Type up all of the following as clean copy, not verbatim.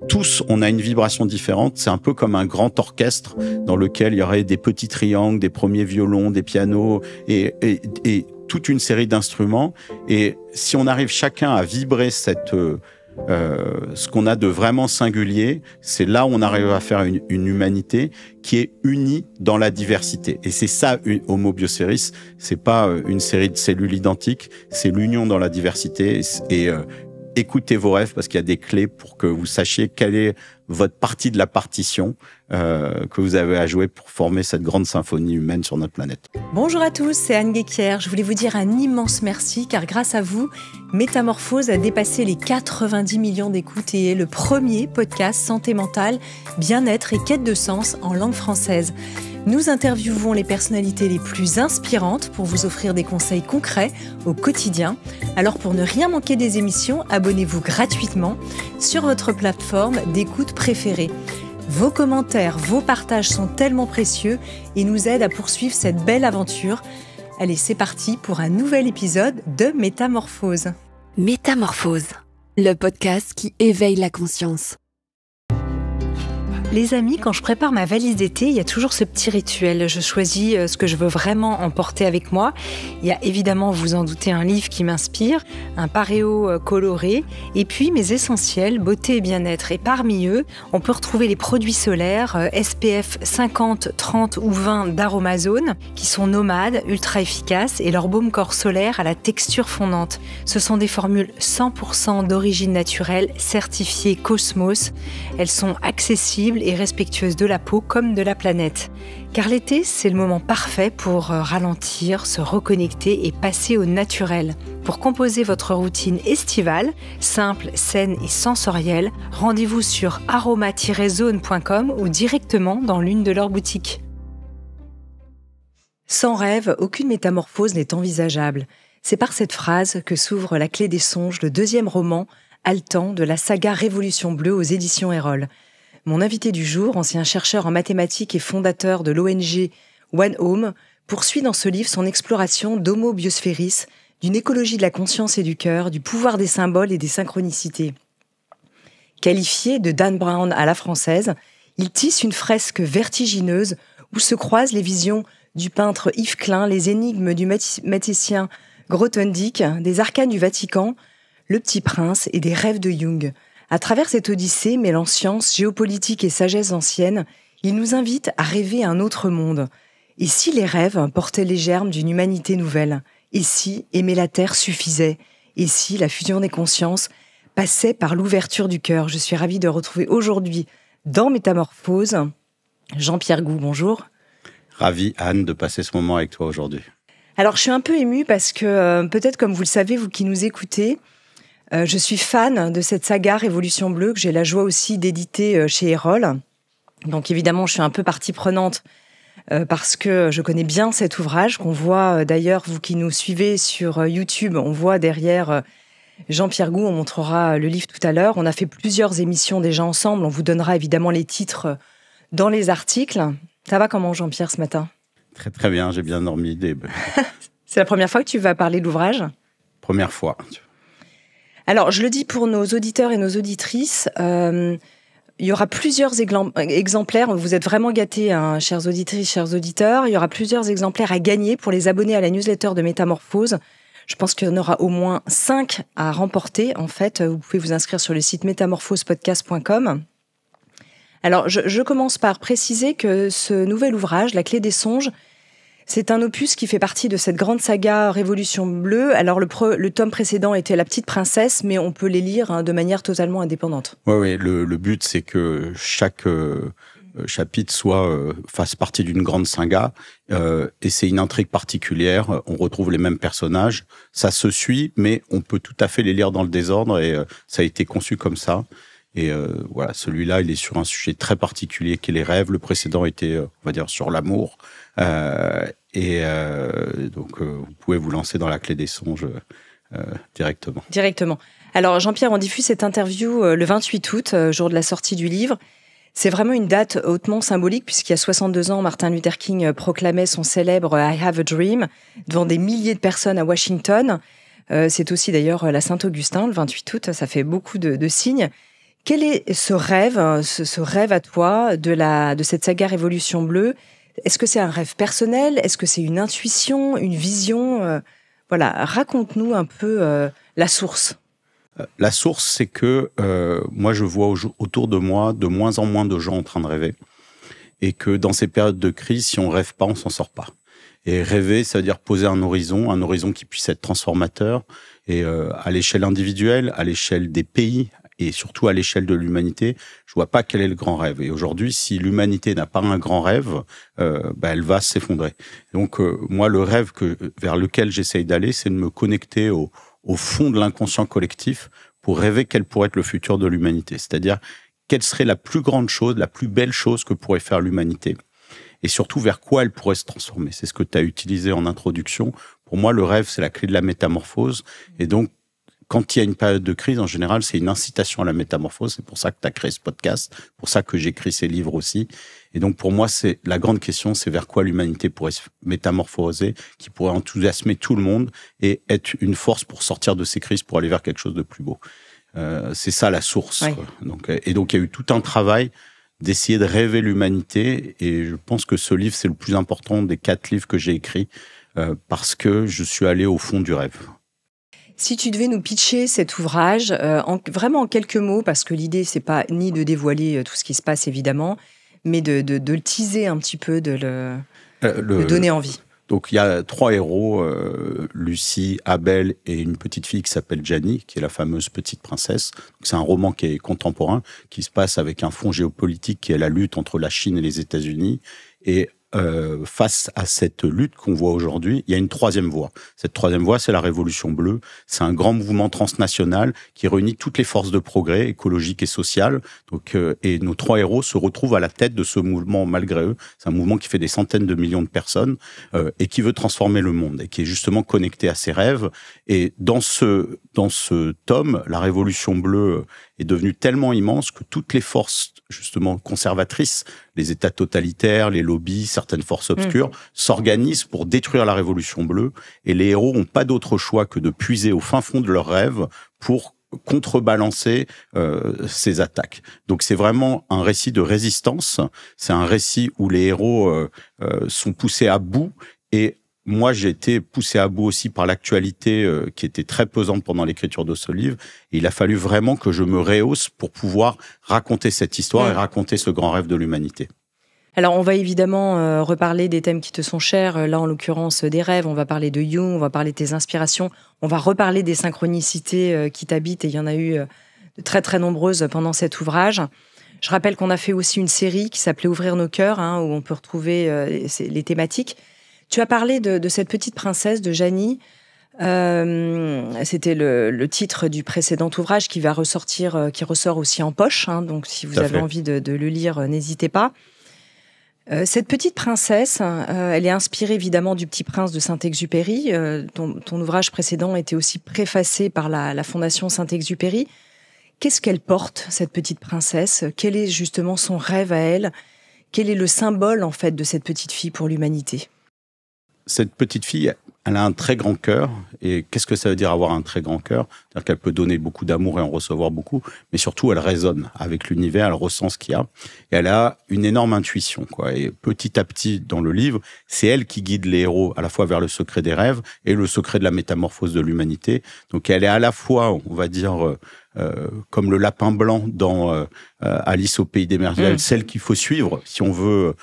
tous, on a une vibration différente. C'est un peu comme un grand orchestre dans lequel il y aurait des petits triangles, des premiers violons, des pianos et toute une série d'instruments. Et si on arrive chacun à vibrer ce qu'on a de vraiment singulier, c'est là où on arrive à faire une humanité qui est unie dans la diversité. Et c'est ça, Homo Bioceris. C'est pas une série de cellules identiques, c'est l'union dans la diversité. Et écoutez vos rêves parce qu'il y a des clés pour que vous sachiez quelle est votre partie de la partition que vous avez à jouer pour former cette grande symphonie humaine sur notre planète. Bonjour à tous, c'est Anne Guéquière. Je voulais vous dire un immense merci car grâce à vous, Métamorphose a dépassé les 90 millions d'écoutes et est le premier podcast santé mentale, bien-être et quête de sens en langue française. Nous interviewons les personnalités les plus inspirantes pour vous offrir des conseils concrets au quotidien. Alors pour ne rien manquer des émissions, abonnez-vous gratuitement sur votre plateforme d'écoute préférée. Vos commentaires, vos partages sont tellement précieux et nous aident à poursuivre cette belle aventure. Allez, c'est parti pour un nouvel épisode de Métamorphose. Métamorphose, le podcast qui éveille la conscience. Les amis, quand je prépare ma valise d'été, il y a toujours ce petit rituel. Je choisis ce que je veux vraiment emporter avec moi. Il y a évidemment, vous en doutez, un livre qui m'inspire, un paréo coloré, et puis mes essentiels, beauté et bien-être. Et parmi eux, on peut retrouver les produits solaires SPF 50, 30 ou 20 d'Aromazone, qui sont nomades, ultra efficaces, et leur baume corps solaire à la texture fondante. Ce sont des formules 100% d'origine naturelle, certifiées Cosmos. Elles sont accessibles et respectueuse de la peau comme de la planète. Car l'été, c'est le moment parfait pour ralentir, se reconnecter et passer au naturel. Pour composer votre routine estivale, simple, saine et sensorielle, rendez-vous sur aroma-zone.com ou directement dans l'une de leurs boutiques. Sans rêve, aucune métamorphose n'est envisageable. C'est par cette phrase que s'ouvre La Clé des songes, le deuxième roman haletant de la saga Révolution bleue aux éditions Erol. Mon invité du jour, ancien chercheur en mathématiques et fondateur de l'ONG One Home, poursuit dans ce livre son exploration d'Homo Biospheris, d'une écologie de la conscience et du cœur, du pouvoir des symboles et des synchronicités. Qualifié de Dan Brown à la française, il tisse une fresque vertigineuse où se croisent les visions du peintre Yves Klein, les énigmes du mathématicien Grothendieck, des arcanes du Vatican, Le Petit Prince et des rêves de Jung. À travers cette odyssée mêlant science, géopolitique et sagesse ancienne, il nous invite à rêver un autre monde. Et si les rêves portaient les germes d'une humanité nouvelle ? Et si aimer la Terre suffisait ? Et si la fusion des consciences passait par l'ouverture du cœur ? Je suis ravie de retrouver aujourd'hui dans Métamorphose Jean-Pierre Gou. Bonjour. Ravi, Anne, de passer ce moment avec toi aujourd'hui. Alors, je suis un peu émue parce que, peut-être comme vous le savez, vous qui nous écoutez, je suis fan de cette saga Révolution bleue que j'ai la joie aussi d'éditer chez Erol. Donc évidemment, je suis un peu partie prenante parce que je connais bien cet ouvrage qu'on voit d'ailleurs, vous qui nous suivez sur YouTube, on voit derrière Jean-Pierre Gou, on montrera le livre tout à l'heure. On a fait plusieurs émissions déjà ensemble, on vous donnera évidemment les titres dans les articles. Ça va comment Jean-Pierre ce matin ? Très très bien, j'ai bien dormi. C'est la première fois que tu vas parler de l'ouvrage ? Première fois. Alors, je le dis pour nos auditeurs et nos auditrices, il y aura plusieurs exemplaires. Vous êtes vraiment gâtés, hein, chères auditrices, chers auditeurs. Il y aura plusieurs exemplaires à gagner pour les abonnés à la newsletter de Métamorphose. Je pense qu'il y en aura au moins 5 à remporter. En fait, vous pouvez vous inscrire sur le site métamorphospodcast.com. Alors, je commence par préciser que ce nouvel ouvrage, La Clé des songes, c'est un opus qui fait partie de cette grande saga Révolution bleue. Alors, le tome précédent était La Petite Princesse, mais on peut les lire de manière totalement indépendante. Oui, le but, c'est que chaque chapitre fasse partie d'une grande saga, et c'est une intrigue particulière. On retrouve les mêmes personnages, ça se suit, mais on peut tout à fait les lire dans le désordre, et ça a été conçu comme ça. Et voilà, celui-là, il est sur un sujet très particulier qui est les rêves. Le précédent était, on va dire, sur l'amour. Donc, vous pouvez vous lancer dans La Clé des songes directement. Directement. Alors, Jean-Pierre, on diffuse cette interview le 28 août, jour de la sortie du livre. C'est vraiment une date hautement symbolique, puisqu'il y a 62 ans, Martin Luther King proclamait son célèbre « I have a dream » devant des milliers de personnes à Washington. C'est aussi d'ailleurs la Saint-Augustin, le 28 août, ça fait beaucoup de signes. Quel est ce rêve à toi de cette saga Révolution bleue? Est-ce que c'est un rêve personnel? Est-ce que c'est une intuition, une vision? Voilà, raconte-nous un peu la source. La source, c'est que moi, je vois autour de moi de moins en moins de gens en train de rêver. Et que dans ces périodes de crise, si on rêve pas, on s'en sort pas. Et rêver, ça veut dire poser un horizon qui puisse être transformateur. Et à l'échelle individuelle, à l'échelle des pays et surtout à l'échelle de l'humanité, je vois pas quel est le grand rêve. Et aujourd'hui, si l'humanité n'a pas un grand rêve, elle va s'effondrer. Donc moi, le rêve vers lequel j'essaye d'aller, c'est de me connecter au fond de l'inconscient collectif pour rêver quel pourrait être le futur de l'humanité. C'est-à-dire, quelle serait la plus grande chose, la plus belle chose que pourrait faire l'humanité? Et surtout, vers quoi elle pourrait se transformer? C'est ce que tu as utilisé en introduction. Pour moi, le rêve, c'est la clé de la métamorphose. Et donc, quand il y a une période de crise, en général, c'est une incitation à la métamorphose. C'est pour ça que tu as créé ce podcast, pour ça que j'écris ces livres aussi. Et donc, pour moi, c'est la grande question, c'est vers quoi l'humanité pourrait se métamorphoser, qui pourrait enthousiasmer tout le monde et être une force pour sortir de ces crises, pour aller vers quelque chose de plus beau. C'est ça la source. Oui. Donc, il y a eu tout un travail d'essayer de rêver l'humanité. Et je pense que ce livre, c'est le plus important des 4 livres que j'ai écrits, parce que je suis allé au fond du rêve. Si tu devais nous pitcher cet ouvrage, vraiment en quelques mots, parce que l'idée, c'est pas ni de dévoiler tout ce qui se passe, évidemment, mais de le teaser un petit peu, de le donner envie. Donc, il y a 3 héros, Lucie, Abel et une petite fille qui s'appelle Gianni, qui est la fameuse petite princesse. C'est un roman qui est contemporain, qui se passe avec un fond géopolitique qui est la lutte entre la Chine et les États-Unis. Et face à cette lutte qu'on voit aujourd'hui, il y a une 3e voie. Cette 3e voie, c'est la Révolution bleue. C'est un grand mouvement transnational qui réunit toutes les forces de progrès écologique et social. Donc, et nos 3 héros se retrouvent à la tête de ce mouvement malgré eux. C'est un mouvement qui fait des centaines de millions de personnes et qui veut transformer le monde et qui est justement connecté à ses rêves. Et dans ce tome, la Révolution bleue est devenue tellement immense que toutes les forces justement conservatrices, les États totalitaires, les lobbies, certaines forces obscures, s'organisent pour détruire la Révolution bleue. Et les héros n'ont pas d'autre choix que de puiser au fin fond de leurs rêves pour contrebalancer ces attaques. Donc c'est vraiment un récit de résistance. C'est un récit où les héros sont poussés à bout. Et moi, j'ai été poussé à bout aussi par l'actualité qui était très pesante pendant l'écriture de ce livre. Et il a fallu vraiment que je me rehausse pour pouvoir raconter cette histoire et raconter ce grand rêve de l'humanité. Alors, on va évidemment reparler des thèmes qui te sont chers. Là, en l'occurrence, des rêves. On va parler de Jung, on va parler de tes inspirations. On va reparler des synchronicités qui t'habitent. Et il y en a eu de très, très nombreuses pendant cet ouvrage. Je rappelle qu'on a fait aussi une série qui s'appelait « Ouvrir nos cœurs », où on peut retrouver les thématiques. Tu as parlé de cette petite princesse, de Gianni. C'était le titre du précédent ouvrage qui va ressortir, qui ressort aussi en poche. Donc, si vous avez envie de le lire, n'hésitez pas. Cette petite princesse, elle est inspirée évidemment du Petit Prince de Saint-Exupéry. Ton ouvrage précédent était aussi préfacé par la Fondation Saint-Exupéry. Qu'est-ce qu'elle porte, cette petite princesse? Quel est justement son rêve à elle? Quel est le symbole, en fait, de cette petite fille pour l'humanité? Cette petite fille, elle a un très grand cœur. Et qu'est-ce que ça veut dire avoir un très grand cœur? C'est-à-dire qu'elle peut donner beaucoup d'amour et en recevoir beaucoup, mais surtout, elle résonne avec l'univers, elle ressent ce qu'il y a. Et elle a une énorme intuition, quoi. Et petit à petit, dans le livre, c'est elle qui guide les héros à la fois vers le secret des rêves et le secret de la métamorphose de l'humanité. Donc, elle est à la fois, on va dire, comme le lapin blanc dans Alice au pays des merveilles, celle qu'il faut suivre si on veut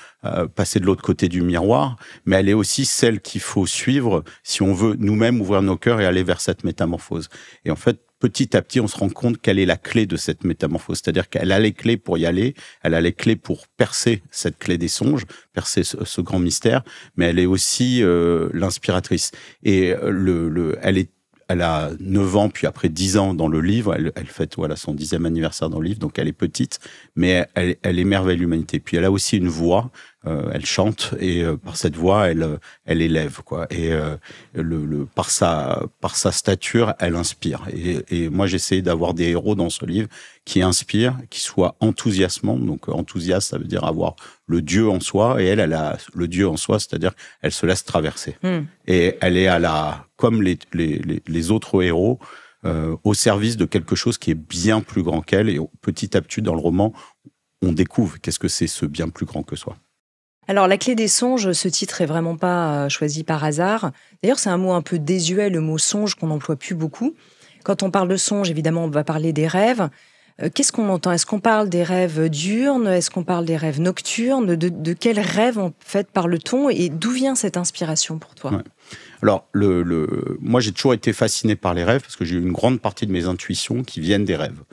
passer de l'autre côté du miroir, mais elle est aussi celle qu'il faut suivre si on veut nous-mêmes ouvrir nos cœurs et aller vers cette métamorphose. Et en fait, petit à petit, on se rend compte quelle est la clé de cette métamorphose. C'est-à-dire qu'elle a les clés pour y aller, elle a les clés pour percer cette clé des songes, percer ce grand mystère, mais elle est aussi l'inspiratrice. Et elle a 9 ans, puis après 10 ans dans le livre. Elle fête son 10e anniversaire dans le livre, donc elle est petite, mais elle émerveille l'humanité. Puis elle a aussi une voix, elle chante, et par cette voix, elle élève, quoi. Et par sa stature, elle inspire. Et moi, j'essaie d'avoir des héros dans ce livre qui inspirent, qui soient enthousiasmants. Donc enthousiaste, ça veut dire avoir le Dieu en soi, et elle a le Dieu en soi, c'est-à-dire qu'elle se laisse traverser. Et elle est comme les autres héros, au service de quelque chose qui est bien plus grand qu'elle. Et petit à petit, dans le roman, on découvre qu'est-ce que c'est ce bien plus grand que soi. Alors, La clé des songes, ce titre est vraiment pas choisi par hasard. D'ailleurs, c'est un mot un peu désuet, le mot songe, qu'on n'emploie plus beaucoup. Quand on parle de songe, évidemment, on va parler des rêves. Qu'est-ce qu'on entend? Est-ce qu'on parle des rêves diurnes? Est-ce qu'on parle des rêves nocturnes? De quels rêves, en fait, parle-t-on? Et d'où vient cette inspiration pour toi? Ouais. Alors, moi, j'ai toujours été fasciné par les rêves parce que j'ai eu une grande partie de mes intuitions qui viennent des rêves.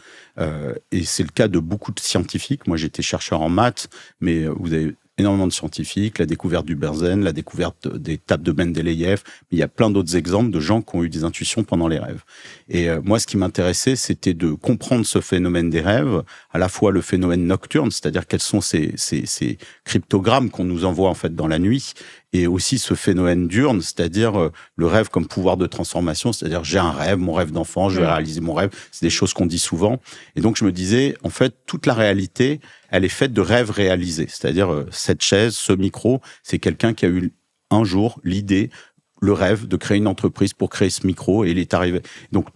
Et c'est le cas de beaucoup de scientifiques. Moi, j'étais chercheur en maths, mais vous avez énormément de scientifiques, la découverte du benzène, la découverte des tables de Mendeleïev. Il y a plein d'autres exemples de gens qui ont eu des intuitions pendant les rêves. Et moi, ce qui m'intéressait, c'était de comprendre ce phénomène des rêves, à la fois le phénomène nocturne, c'est-à-dire quels sont ces cryptogrammes qu'on nous envoie en fait dans la nuit, et aussi ce phénomène diurne, c'est-à-dire le rêve comme pouvoir de transformation, c'est-à-dire j'ai un rêve, mon rêve d'enfant, je vais réaliser mon rêve. C'est des choses qu'on dit souvent. Et donc, je me disais, en fait, toute la réalité, elle est faite de rêves réalisés. C'est-à-dire, cette chaise, ce micro, c'est quelqu'un qui a eu un jour l'idée, le rêve de créer une entreprise pour créer ce micro, et il est arrivé. Donc,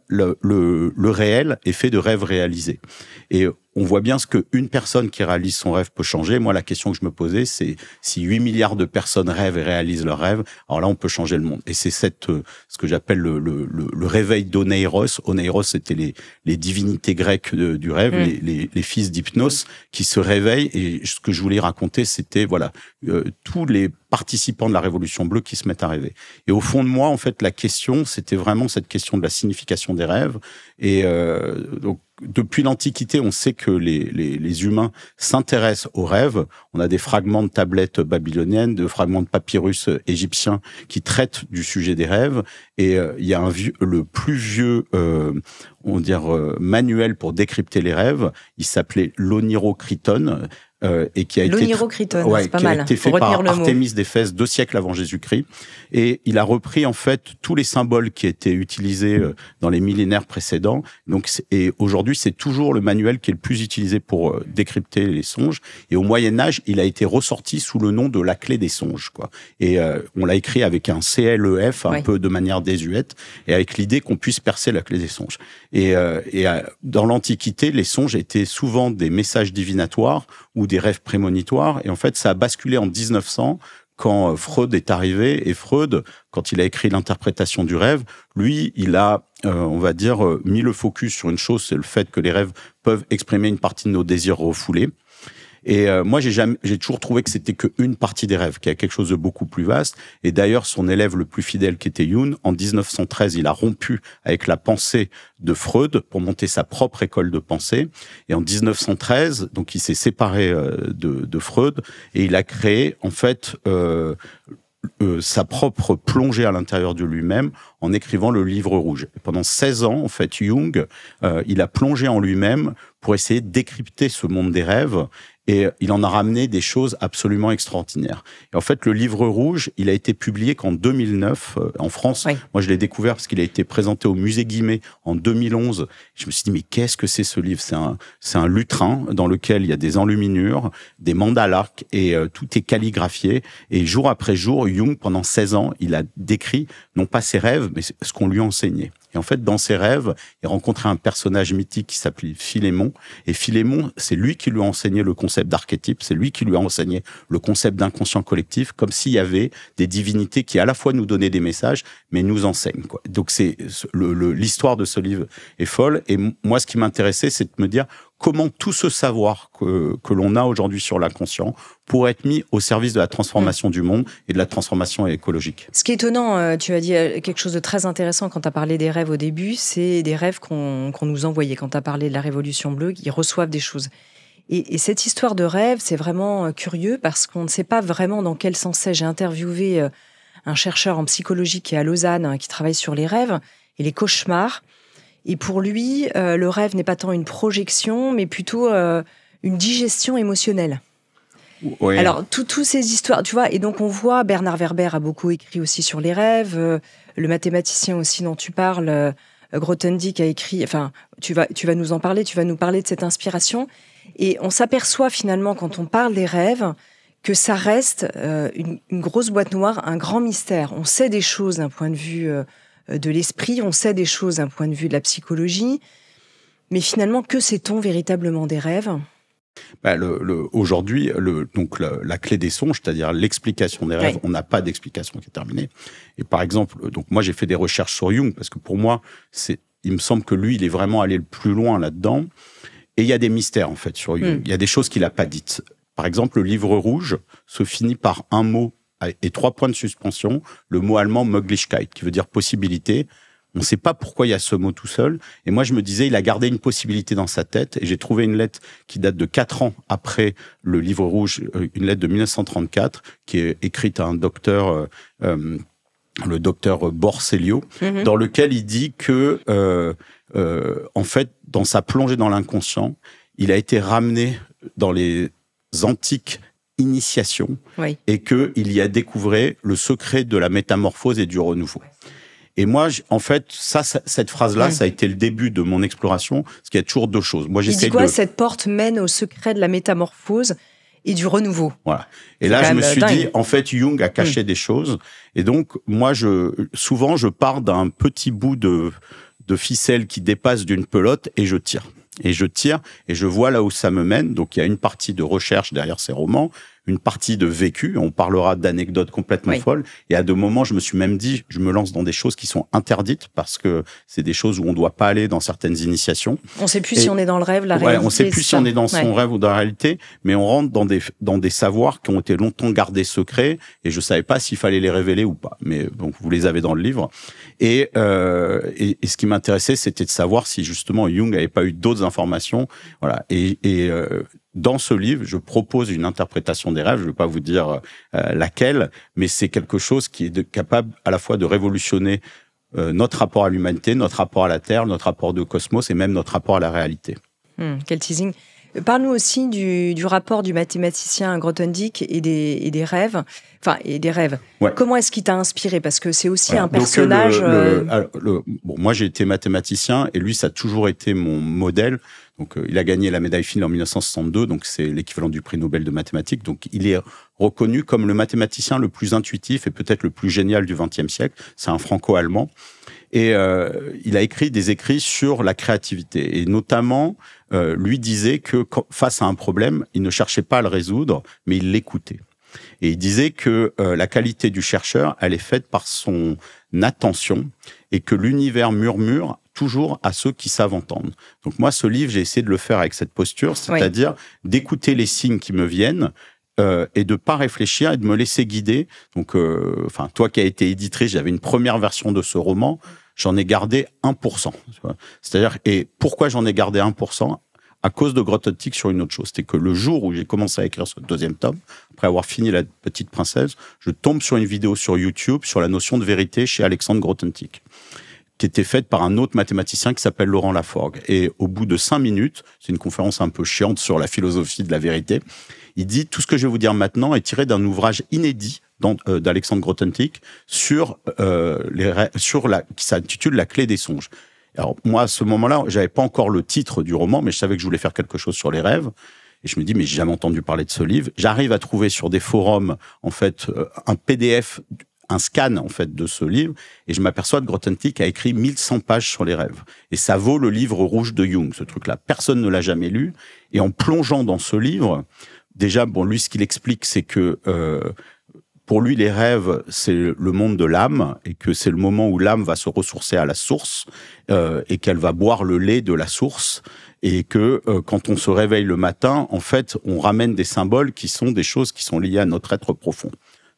le réel est fait de rêves réalisés. Et on voit bien ce qu'une personne qui réalise son rêve peut changer. Moi, la question que je me posais, c'est si 8 milliards de personnes rêvent et réalisent leur rêve, alors là, on peut changer le monde. Et c'est ce que j'appelle le réveil d'Oneiros. Oneiros, c'était les divinités grecques du rêve, les fils d'Hypnos qui se réveillent. Et ce que je voulais raconter, c'était tous les participants de la Révolution bleue qui se mettent à rêver. Et au fond de moi, en fait, la question, c'était vraiment cette question de la signification des rêves. Et donc, depuis l'Antiquité, on sait que les humains s'intéressent aux rêves. On a des fragments de tablettes babyloniennes, de fragments de papyrus égyptiens qui traitent du sujet des rêves. Et il y a le plus vieux manuel pour décrypter les rêves. Il s'appelait l'Onirocriton. Et qui a été c'est pas mal. A été fait par Artémis d'Éphèse 2 siècles avant Jésus-Christ, et il a repris en fait tous les symboles qui étaient utilisés dans les millénaires précédents. Donc, et aujourd'hui, c'est toujours le manuel qui est le plus utilisé pour décrypter les songes. Et au Moyen Âge, il a été ressorti sous le nom de la clé des songes, quoi. Et on l'a écrit avec un CLEF, un peu de manière désuète, et avec l'idée qu'on puisse percer la clé des songes. Et dans l'Antiquité, les songes étaient souvent des messages divinatoires ou des rêves prémonitoires. Et en fait, ça a basculé en 1900 quand Freud est arrivé. Et Freud, quand il a écrit l'interprétation du rêve, lui, il a, mis le focus sur une chose, c'est le fait que les rêves peuvent exprimer une partie de nos désirs refoulés. Et moi, j'ai toujours trouvé que c'était qu'une partie des rêves, qu'il y a quelque chose de beaucoup plus vaste. Et d'ailleurs, son élève le plus fidèle, qui était Jung, en 1913, il a rompu avec la pensée de Freud pour monter sa propre école de pensée. Et en 1913, donc, il s'est séparé de Freud, et il a créé, en fait, sa propre plongée à l'intérieur de lui-même en écrivant le Livre rouge. Et pendant 16 ans, en fait, Jung, il a plongé en lui-même pour essayer de décrypter ce monde des rêves, et il en a ramené des choses absolument extraordinaires. Et en fait, le Livre rouge, il a été publié qu'en 2009 en France. Oui. Moi, je l'ai découvert parce qu'il a été présenté au musée Guimet en 2011. Je me suis dit, mais qu'est-ce que c'est ce livre? C'est un lutrin dans lequel il y a des enluminures, des mandalas, et tout est calligraphié. Et jour après jour, Jung, pendant 16 ans, il a décrit non pas ses rêves, mais ce qu'on lui a enseigné. Et en fait, dans ses rêves, il rencontrait un personnage mythique qui s'appelait Philémon. Et Philémon, c'est lui qui lui a enseigné le concept d'archétype, c'est lui qui lui a enseigné le concept d'inconscient collectif, comme s'il y avait des divinités qui à la fois nous donnaient des messages, mais nous enseignent, quoi. Donc l'histoire de ce livre est folle. Et moi, ce qui m'intéressait, c'est de me dire comment tout ce savoir que l'on a aujourd'hui sur l'inconscient pourrait être mis au service de la transformation du monde et de la transformation écologique. Ce qui est étonnant, tu as dit quelque chose de très intéressant quand tu as parlé des rêves au début, c'est des rêves qu'on nous envoyait. Quand tu as parlé de la Révolution bleue, ils reçoivent des choses. Et cette histoire de rêve, c'est vraiment curieux parce qu'on ne sait pas vraiment dans quel sens c'est. J'ai interviewé un chercheur en psychologie qui est à Lausanne, qui travaille sur les rêves et les cauchemars. Et pour lui, le rêve n'est pas tant une projection, mais plutôt une digestion émotionnelle. Oui. Alors, toutes ces histoires, tu vois, et donc on voit, Bernard Werber a beaucoup écrit aussi sur les rêves, le mathématicien aussi dont tu parles, Grothendieck a écrit, enfin, tu vas nous en parler, tu vas nous parler de cette inspiration. Et on s'aperçoit finalement, quand on parle des rêves, que ça reste une grosse boîte noire, un grand mystère. On sait des choses d'un point de vue de l'esprit, on sait des choses d'un point de vue de la psychologie, mais finalement, que sait-on véritablement des rêves ? Aujourd'hui, la clé des songes, c'est-à-dire l'explication des rêves, on n'a pas d'explication qui est terminée. Et par exemple, donc moi j'ai fait des recherches sur Jung parce que pour moi, il me semble que lui, il est vraiment allé le plus loin là-dedans. Et il y a des mystères en fait sur Jung. Il y a des choses qu'il n'a pas dites. Par exemple, le livre rouge se finit par un mot et 3 points de suspension, le mot allemand Möglichkeit, qui veut dire possibilité. On ne sait pas pourquoi il y a ce mot tout seul. Et moi, je me disais, il a gardé une possibilité dans sa tête. Et j'ai trouvé une lettre qui date de 4 ans après le livre rouge, une lettre de 1934, qui est écrite à un docteur, le docteur Borsellino, dans lequel il dit que, en fait, dans sa plongée dans l'inconscient, il a été ramené dans les antiques initiations et qu'il y a découvert le secret de la métamorphose et du renouveau. Et moi, en fait, cette phrase-là, ça a été le début de mon exploration, parce qu'il y a toujours 2 choses. Moi, il dit quoi, cette porte mène au secret de la métamorphose et du renouveau. Voilà. Et là, je me suis dit, en fait, Jung a caché des choses. Et donc, moi, souvent, je pars d'un petit bout de ficelle qui dépasse d'une pelote et je tire. Et je vois là où ça me mène. Donc, il y a une partie de recherche derrière ces romans, une partie de vécu. On parlera d'anecdotes complètement folles. Et à 2 moments, je me suis même dit, je me lance dans des choses qui sont interdites parce que c'est des choses où on ne doit pas aller dans certaines initiations. On ne sait plus si on est dans le rêve, la réalité. On ne sait plus si on est dans son rêve ou dans la réalité, mais on rentre dans des savoirs qui ont été longtemps gardés secrets et je ne savais pas s'il fallait les révéler ou pas. Mais donc, vous les avez dans le livre. Et ce qui m'intéressait, c'était de savoir si justement Jung n'avait pas eu d'autres informations. Voilà. Dans ce livre, je propose une interprétation des rêves. Je ne vais pas vous dire laquelle, mais c'est quelque chose qui est capable à la fois de révolutionner notre rapport à l'humanité, notre rapport à la Terre, notre rapport au cosmos et même notre rapport à la réalité. Quel teasing. Parle-nous aussi du rapport du mathématicien Grothendieck et des rêves. Enfin, et des rêves. Comment est-ce qu'il t'a inspiré ? Parce que c'est aussi un personnage... moi, j'ai été mathématicien et lui, ça a toujours été mon modèle. Donc, il a gagné la médaille Fields en 1962, donc c'est l'équivalent du prix Nobel de mathématiques. Donc, il est reconnu comme le mathématicien le plus intuitif et peut-être le plus génial du XXe siècle. C'est un franco-allemand. Et il a écrit des écrits sur la créativité. Et notamment, lui disait que face à un problème, il ne cherchait pas à le résoudre, mais il l'écoutait. Et il disait que la qualité du chercheur, elle est faite par son attention et que l'univers murmure toujours à ceux qui savent entendre. Donc moi, ce livre, j'ai essayé de le faire avec cette posture, c'est-à-dire d'écouter les signes qui me viennent et de pas réfléchir et de me laisser guider. Donc, toi qui as été éditrice, j'avais une première version de ce roman, j'en ai gardé 1%. C'est-à-dire, et pourquoi j'en ai gardé 1% ? À cause de Grothendieck sur une autre chose. C'était que le jour où j'ai commencé à écrire ce 2e tome, après avoir fini La Petite Princesse, je tombe sur une vidéo sur YouTube sur la notion de vérité chez Alexandre Grothendieck, qui était faite par un autre mathématicien qui s'appelle Laurent Laforgue. Et au bout de 5 minutes, c'est une conférence un peu chiante sur la philosophie de la vérité, il dit « Tout ce que je vais vous dire maintenant est tiré d'un ouvrage inédit d'Alexandre Grothendieck qui s'intitule La clé des songes ». Alors moi, à ce moment-là, j'avais pas encore le titre du roman, mais je savais que je voulais faire quelque chose sur les rêves. Et je me dis, mais j'ai jamais entendu parler de ce livre. J'arrive à trouver sur des forums, en fait, un PDF, un scan, en fait, de ce livre. Et je m'aperçois que Grothendieck a écrit 1100 pages sur les rêves. Et ça vaut le livre rouge de Jung, ce truc-là. Personne ne l'a jamais lu. Et en plongeant dans ce livre, déjà, lui, ce qu'il explique, c'est que, pour lui, les rêves, c'est le monde de l'âme et que c'est le moment où l'âme va se ressourcer à la source et qu'elle va boire le lait de la source et que quand on se réveille le matin, en fait, on ramène des symboles qui sont des choses qui sont liées à notre être profond.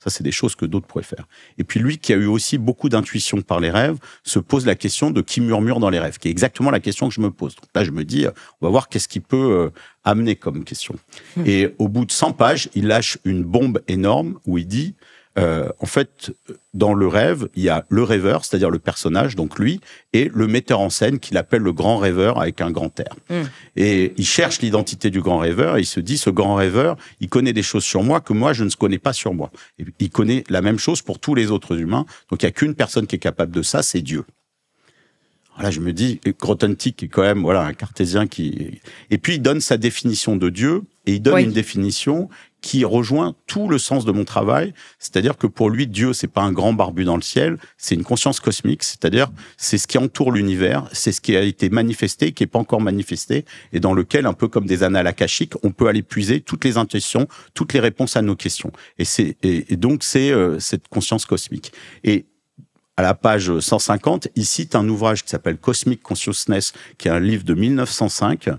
Ça, c'est des choses que d'autres pourraient faire. Et puis lui, qui a eu aussi beaucoup d'intuition par les rêves, se pose la question de qui murmure dans les rêves, qui est exactement la question que je me pose. Donc là, je me dis, on va voir qu'est-ce qu'il peut amener comme question. Et au bout de 100 pages, il lâche une bombe énorme où il dit, en fait, dans le rêve, il y a le rêveur, c'est-à-dire le personnage, donc lui, et le metteur en scène qu'il appelle le grand rêveur avec un grand R. Et il cherche l'identité du grand rêveur et il se dit, ce grand rêveur, il connaît des choses sur moi que moi, je ne connais pas sur moi. Et il connaît la même chose pour tous les autres humains. Donc il n'y a qu'une personne qui est capable de ça, c'est Dieu. Là, je me dis, Grothendieck est quand même un cartésien qui... Et puis, il donne sa définition de Dieu, et il donne une définition qui rejoint tout le sens de mon travail. C'est-à-dire que pour lui, Dieu, c'est pas un grand barbu dans le ciel, c'est une conscience cosmique. C'est-à-dire, c'est ce qui entoure l'univers, c'est ce qui a été manifesté, qui est pas encore manifesté, et dans lequel, un peu comme des annales akashiques, on peut aller puiser toutes les intuitions, toutes les réponses à nos questions. Et donc, c'est cette conscience cosmique. Et à la page 150, il cite un ouvrage qui s'appelle Cosmic Consciousness, qui est un livre de 1905,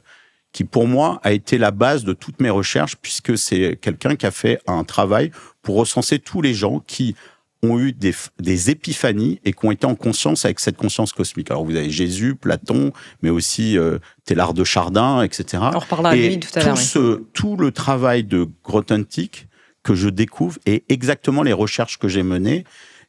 qui pour moi a été la base de toutes mes recherches, puisque c'est quelqu'un qui a fait un travail pour recenser tous les gens qui ont eu des épiphanies et qui ont été en conscience avec cette conscience cosmique. Alors vous avez Jésus, Platon, mais aussi Teilhard de Chardin, etc. On reparlera de lui tout à l'heure. Tout le travail de Grothendieck que je découvre est exactement les recherches que j'ai menées.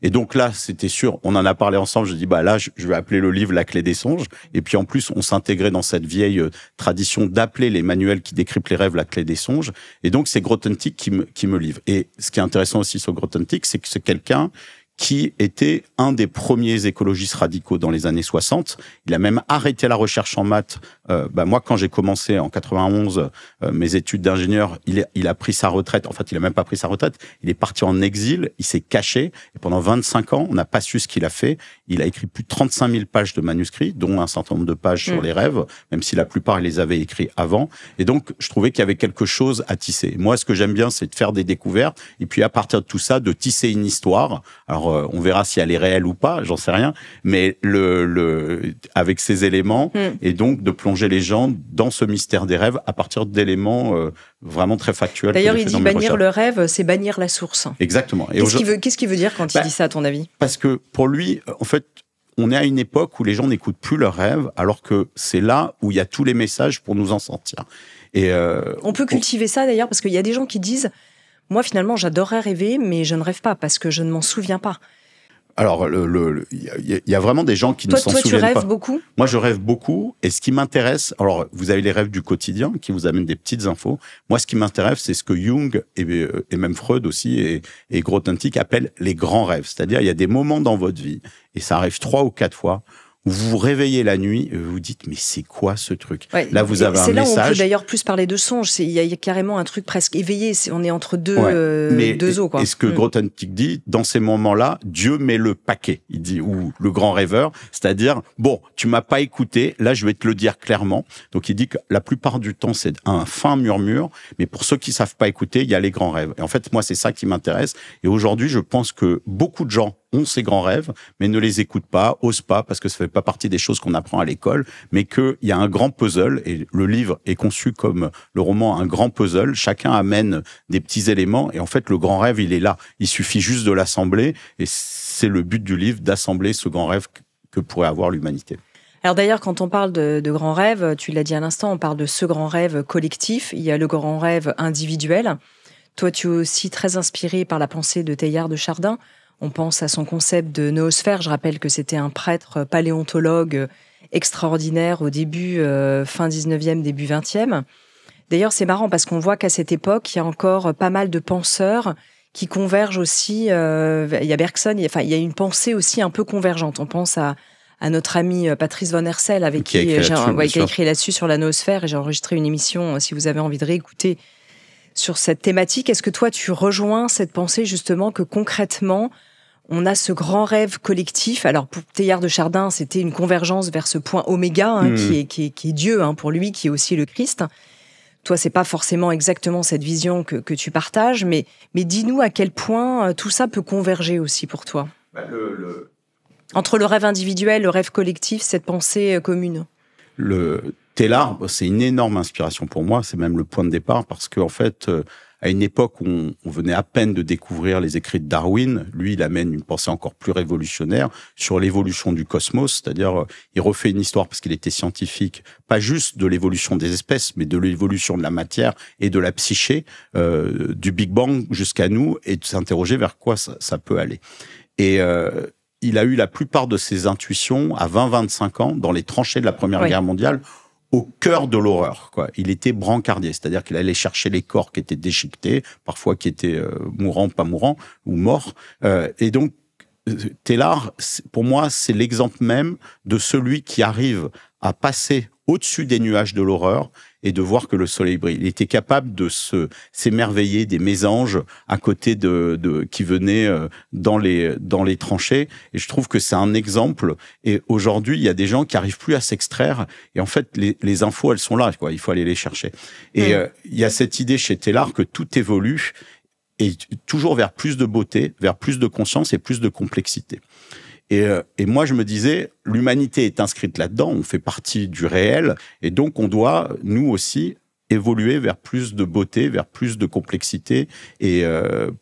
Et donc là, c'était sûr, on en a parlé ensemble, je dis, là, je vais appeler le livre La clé des songes. Et puis en plus, on s'intégrait dans cette vieille tradition d'appeler les manuels qui décryptent les rêves La clé des songes. Et donc, c'est Grothendieck qui me livre. Et ce qui est intéressant aussi sur Grothendieck, c'est que c'est quelqu'un qui était un des premiers écologistes radicaux dans les années 60. Il a même arrêté la recherche en maths. Moi, quand j'ai commencé en 91 mes études d'ingénieur, il a pris sa retraite. En fait, il a même pas pris sa retraite. Il est parti en exil. Il s'est caché. Et pendant 25 ans, on n'a pas su ce qu'il a fait. Il a écrit plus de 35 000 pages de manuscrits, dont un certain nombre de pages sur les rêves, même si la plupart, il les avait écrits avant. Et donc, je trouvais qu'il y avait quelque chose à tisser. Moi, ce que j'aime bien, c'est de faire des découvertes. Et puis, à partir de tout ça, de tisser une histoire. Alors, on verra si elle est réelle ou pas, j'en sais rien, mais avec ces éléments, et donc de plonger les gens dans ce mystère des rêves à partir d'éléments vraiment très factuels. D'ailleurs, il dit bannir le rêve, c'est bannir la source. Exactement. Qu'est-ce qu'il veut dire quand il dit ça, à ton avis? Parce que pour lui, en fait, on est à une époque où les gens n'écoutent plus leurs rêves, alors que c'est là où il y a tous les messages pour nous en sortir. Et on peut cultiver ça d'ailleurs, parce qu'il y a des gens qui disent: moi, finalement, j'adorerais rêver, mais je ne rêve pas parce que je ne m'en souviens pas. Alors, il y a vraiment des gens qui ne s'en souviennent pas. Toi, tu rêves beaucoup ? Moi, je rêve beaucoup. Et ce qui m'intéresse, alors, vous avez les rêves du quotidien qui vous amènent des petites infos. Moi, ce qui m'intéresse, c'est ce que Jung et même Freud aussi et Grothendieck appellent les grands rêves. C'est-à-dire, il y a des moments dans votre vie, et ça arrive 3 ou 4 fois, où vous vous réveillez la nuit et vous vous dites, mais c'est quoi ce truc? Ouais, là, vous avez un message. C'est là où on peut d'ailleurs plus parler de songe. Il y a carrément un truc presque éveillé. On est entre deux eaux, quoi. Et ce que Grothendieck dit, dans ces moments-là, Dieu met le paquet. Il dit, ou le grand rêveur, c'est-à-dire, bon, tu m'as pas écouté, là, je vais te le dire clairement. Donc, il dit que la plupart du temps, c'est un fin murmure, mais pour ceux qui savent pas écouter, il y a les grands rêves. Et en fait, moi, c'est ça qui m'intéresse. Et aujourd'hui, je pense que beaucoup de gens ont ces grands rêves, mais ne les écoutent pas, osent pas, parce que ça fait pas partie des choses qu'on apprend à l'école, mais qu'il y a un grand puzzle, et le livre est conçu comme le roman, un grand puzzle. Chacun amène des petits éléments, et en fait, le grand rêve, il est là. Il suffit juste de l'assembler, et c'est le but du livre, d'assembler ce grand rêve que pourrait avoir l'humanité. Alors d'ailleurs, quand on parle de grands rêves, tu l'as dit à l'instant, on parle de ce grand rêve collectif. Il y a le grand rêve individuel. Toi, tu es aussi très inspiré par la pensée de Teilhard de Chardin. On pense à son concept de noosphère. Je rappelle que c'était un prêtre paléontologue extraordinaire au début, fin 19e, début 20e. D'ailleurs, c'est marrant parce qu'on voit qu'à cette époque, il y a encore pas mal de penseurs qui convergent aussi. Il y a Bergson, il y a une pensée aussi un peu convergente. On pense à notre ami Patrice Van Hersel, avec qui a écrit là-dessus sur la noosphère. Et j'ai enregistré une émission, si vous avez envie de réécouter, sur cette thématique. Est-ce que toi, tu rejoins cette pensée justement que concrètement, on a ce grand rêve collectif? Alors pour Teilhard de Chardin, c'était une convergence vers ce point oméga qui est Dieu pour lui, qui est aussi le Christ. Toi, c'est pas forcément exactement cette vision que tu partages, mais dis-nous à quel point tout ça peut converger aussi pour toi. Entre le rêve individuel, le rêve collectif, cette pensée commune. Teilhard, c'est une énorme inspiration pour moi, c'est même le point de départ, parce qu'en fait, à une époque où on venait à peine de découvrir les écrits de Darwin, lui, il amène une pensée encore plus révolutionnaire sur l'évolution du cosmos, c'est-à-dire, il refait une histoire, parce qu'il était scientifique, pas juste de l'évolution des espèces, mais de l'évolution de la matière et de la psyché, du Big Bang jusqu'à nous, et de s'interroger vers quoi ça peut aller. Et il a eu la plupart de ses intuitions à 20-25 ans, dans les tranchées de la Première Guerre mondiale, au cœur de l'horreur, quoi. Il était brancardier, c'est-à-dire qu'il allait chercher les corps qui étaient déchiquetés, parfois qui étaient mourants, pas mourants, ou morts. Et donc, Teilhard, pour moi, c'est l'exemple même de celui qui arrive à passer au-dessus des nuages de l'horreur et de voir que le soleil brille. Il était capable de s'émerveiller des mésanges à côté qui venaient dans les tranchées. Et je trouve que c'est un exemple. Et aujourd'hui, il y a des gens qui arrivent plus à s'extraire. Et en fait, les infos, elles sont là, quoi. Il faut aller les chercher. Et il y a cette idée chez Teilhard que tout évolue et toujours vers plus de beauté, vers plus de conscience et plus de complexité. Et moi, je me disais, l'humanité est inscrite là-dedans, on fait partie du réel, et donc on doit, nous aussi, évoluer vers plus de beauté, vers plus de complexité et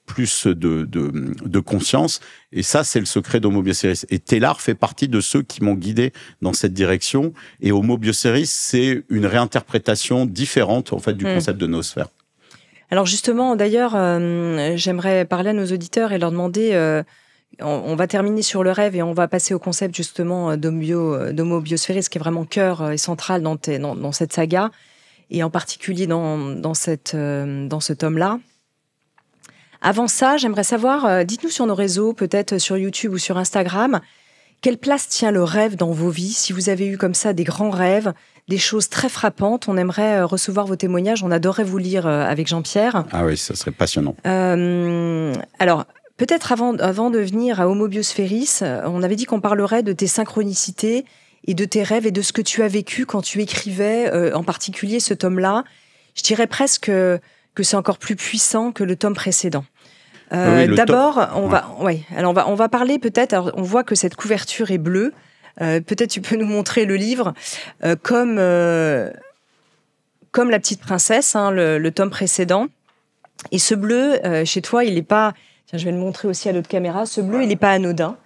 plus de conscience. Et ça, c'est le secret d'Homo Bioceris. Et Teilhard fait partie de ceux qui m'ont guidé dans cette direction. Et Homo Bioceris, c'est une réinterprétation différente, en fait, du concept de noosphère. Alors justement, d'ailleurs, j'aimerais parler à nos auditeurs et leur demander... On va terminer sur le rêve et on va passer au concept justement d'Homo Bioceris, qui est vraiment cœur et central dans cette saga, et en particulier dans ce tome-là. Avant ça, j'aimerais savoir, dites-nous sur nos réseaux, peut-être sur YouTube ou sur Instagram, quelle place tient le rêve dans vos vies? Si vous avez eu comme ça des grands rêves, des choses très frappantes, on aimerait recevoir vos témoignages. On adorerait vous lire avec Jean-Pierre. Ah oui, ça serait passionnant. Alors... Peut-être avant de venir à Homo Bioceris, on avait dit qu'on parlerait de tes synchronicités et de tes rêves et de ce que tu as vécu quand tu écrivais, en particulier ce tome-là. Je dirais presque que c'est encore plus puissant que le tome précédent. D'abord, on va parler peut-être. Alors, on voit que cette couverture est bleue. Peut-être tu peux nous montrer le livre comme La Petite Princesse, le tome précédent. Et ce bleu, chez toi, il n'est pas... Tiens, je vais le montrer aussi à l'autre caméra. Ce bleu, il n'est pas anodin.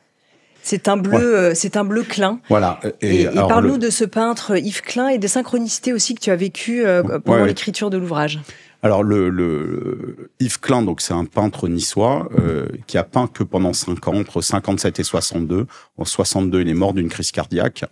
C'est un bleu, c'est un bleu Klein. Voilà. Et parle-nous de ce peintre Yves Klein et des synchronicités aussi que tu as vécues pendant l'écriture de l'ouvrage. Alors, le Yves Klein, donc c'est un peintre niçois qui a peint que pendant 5 ans, entre 57 et 62. En 62, il est mort d'une crise cardiaque.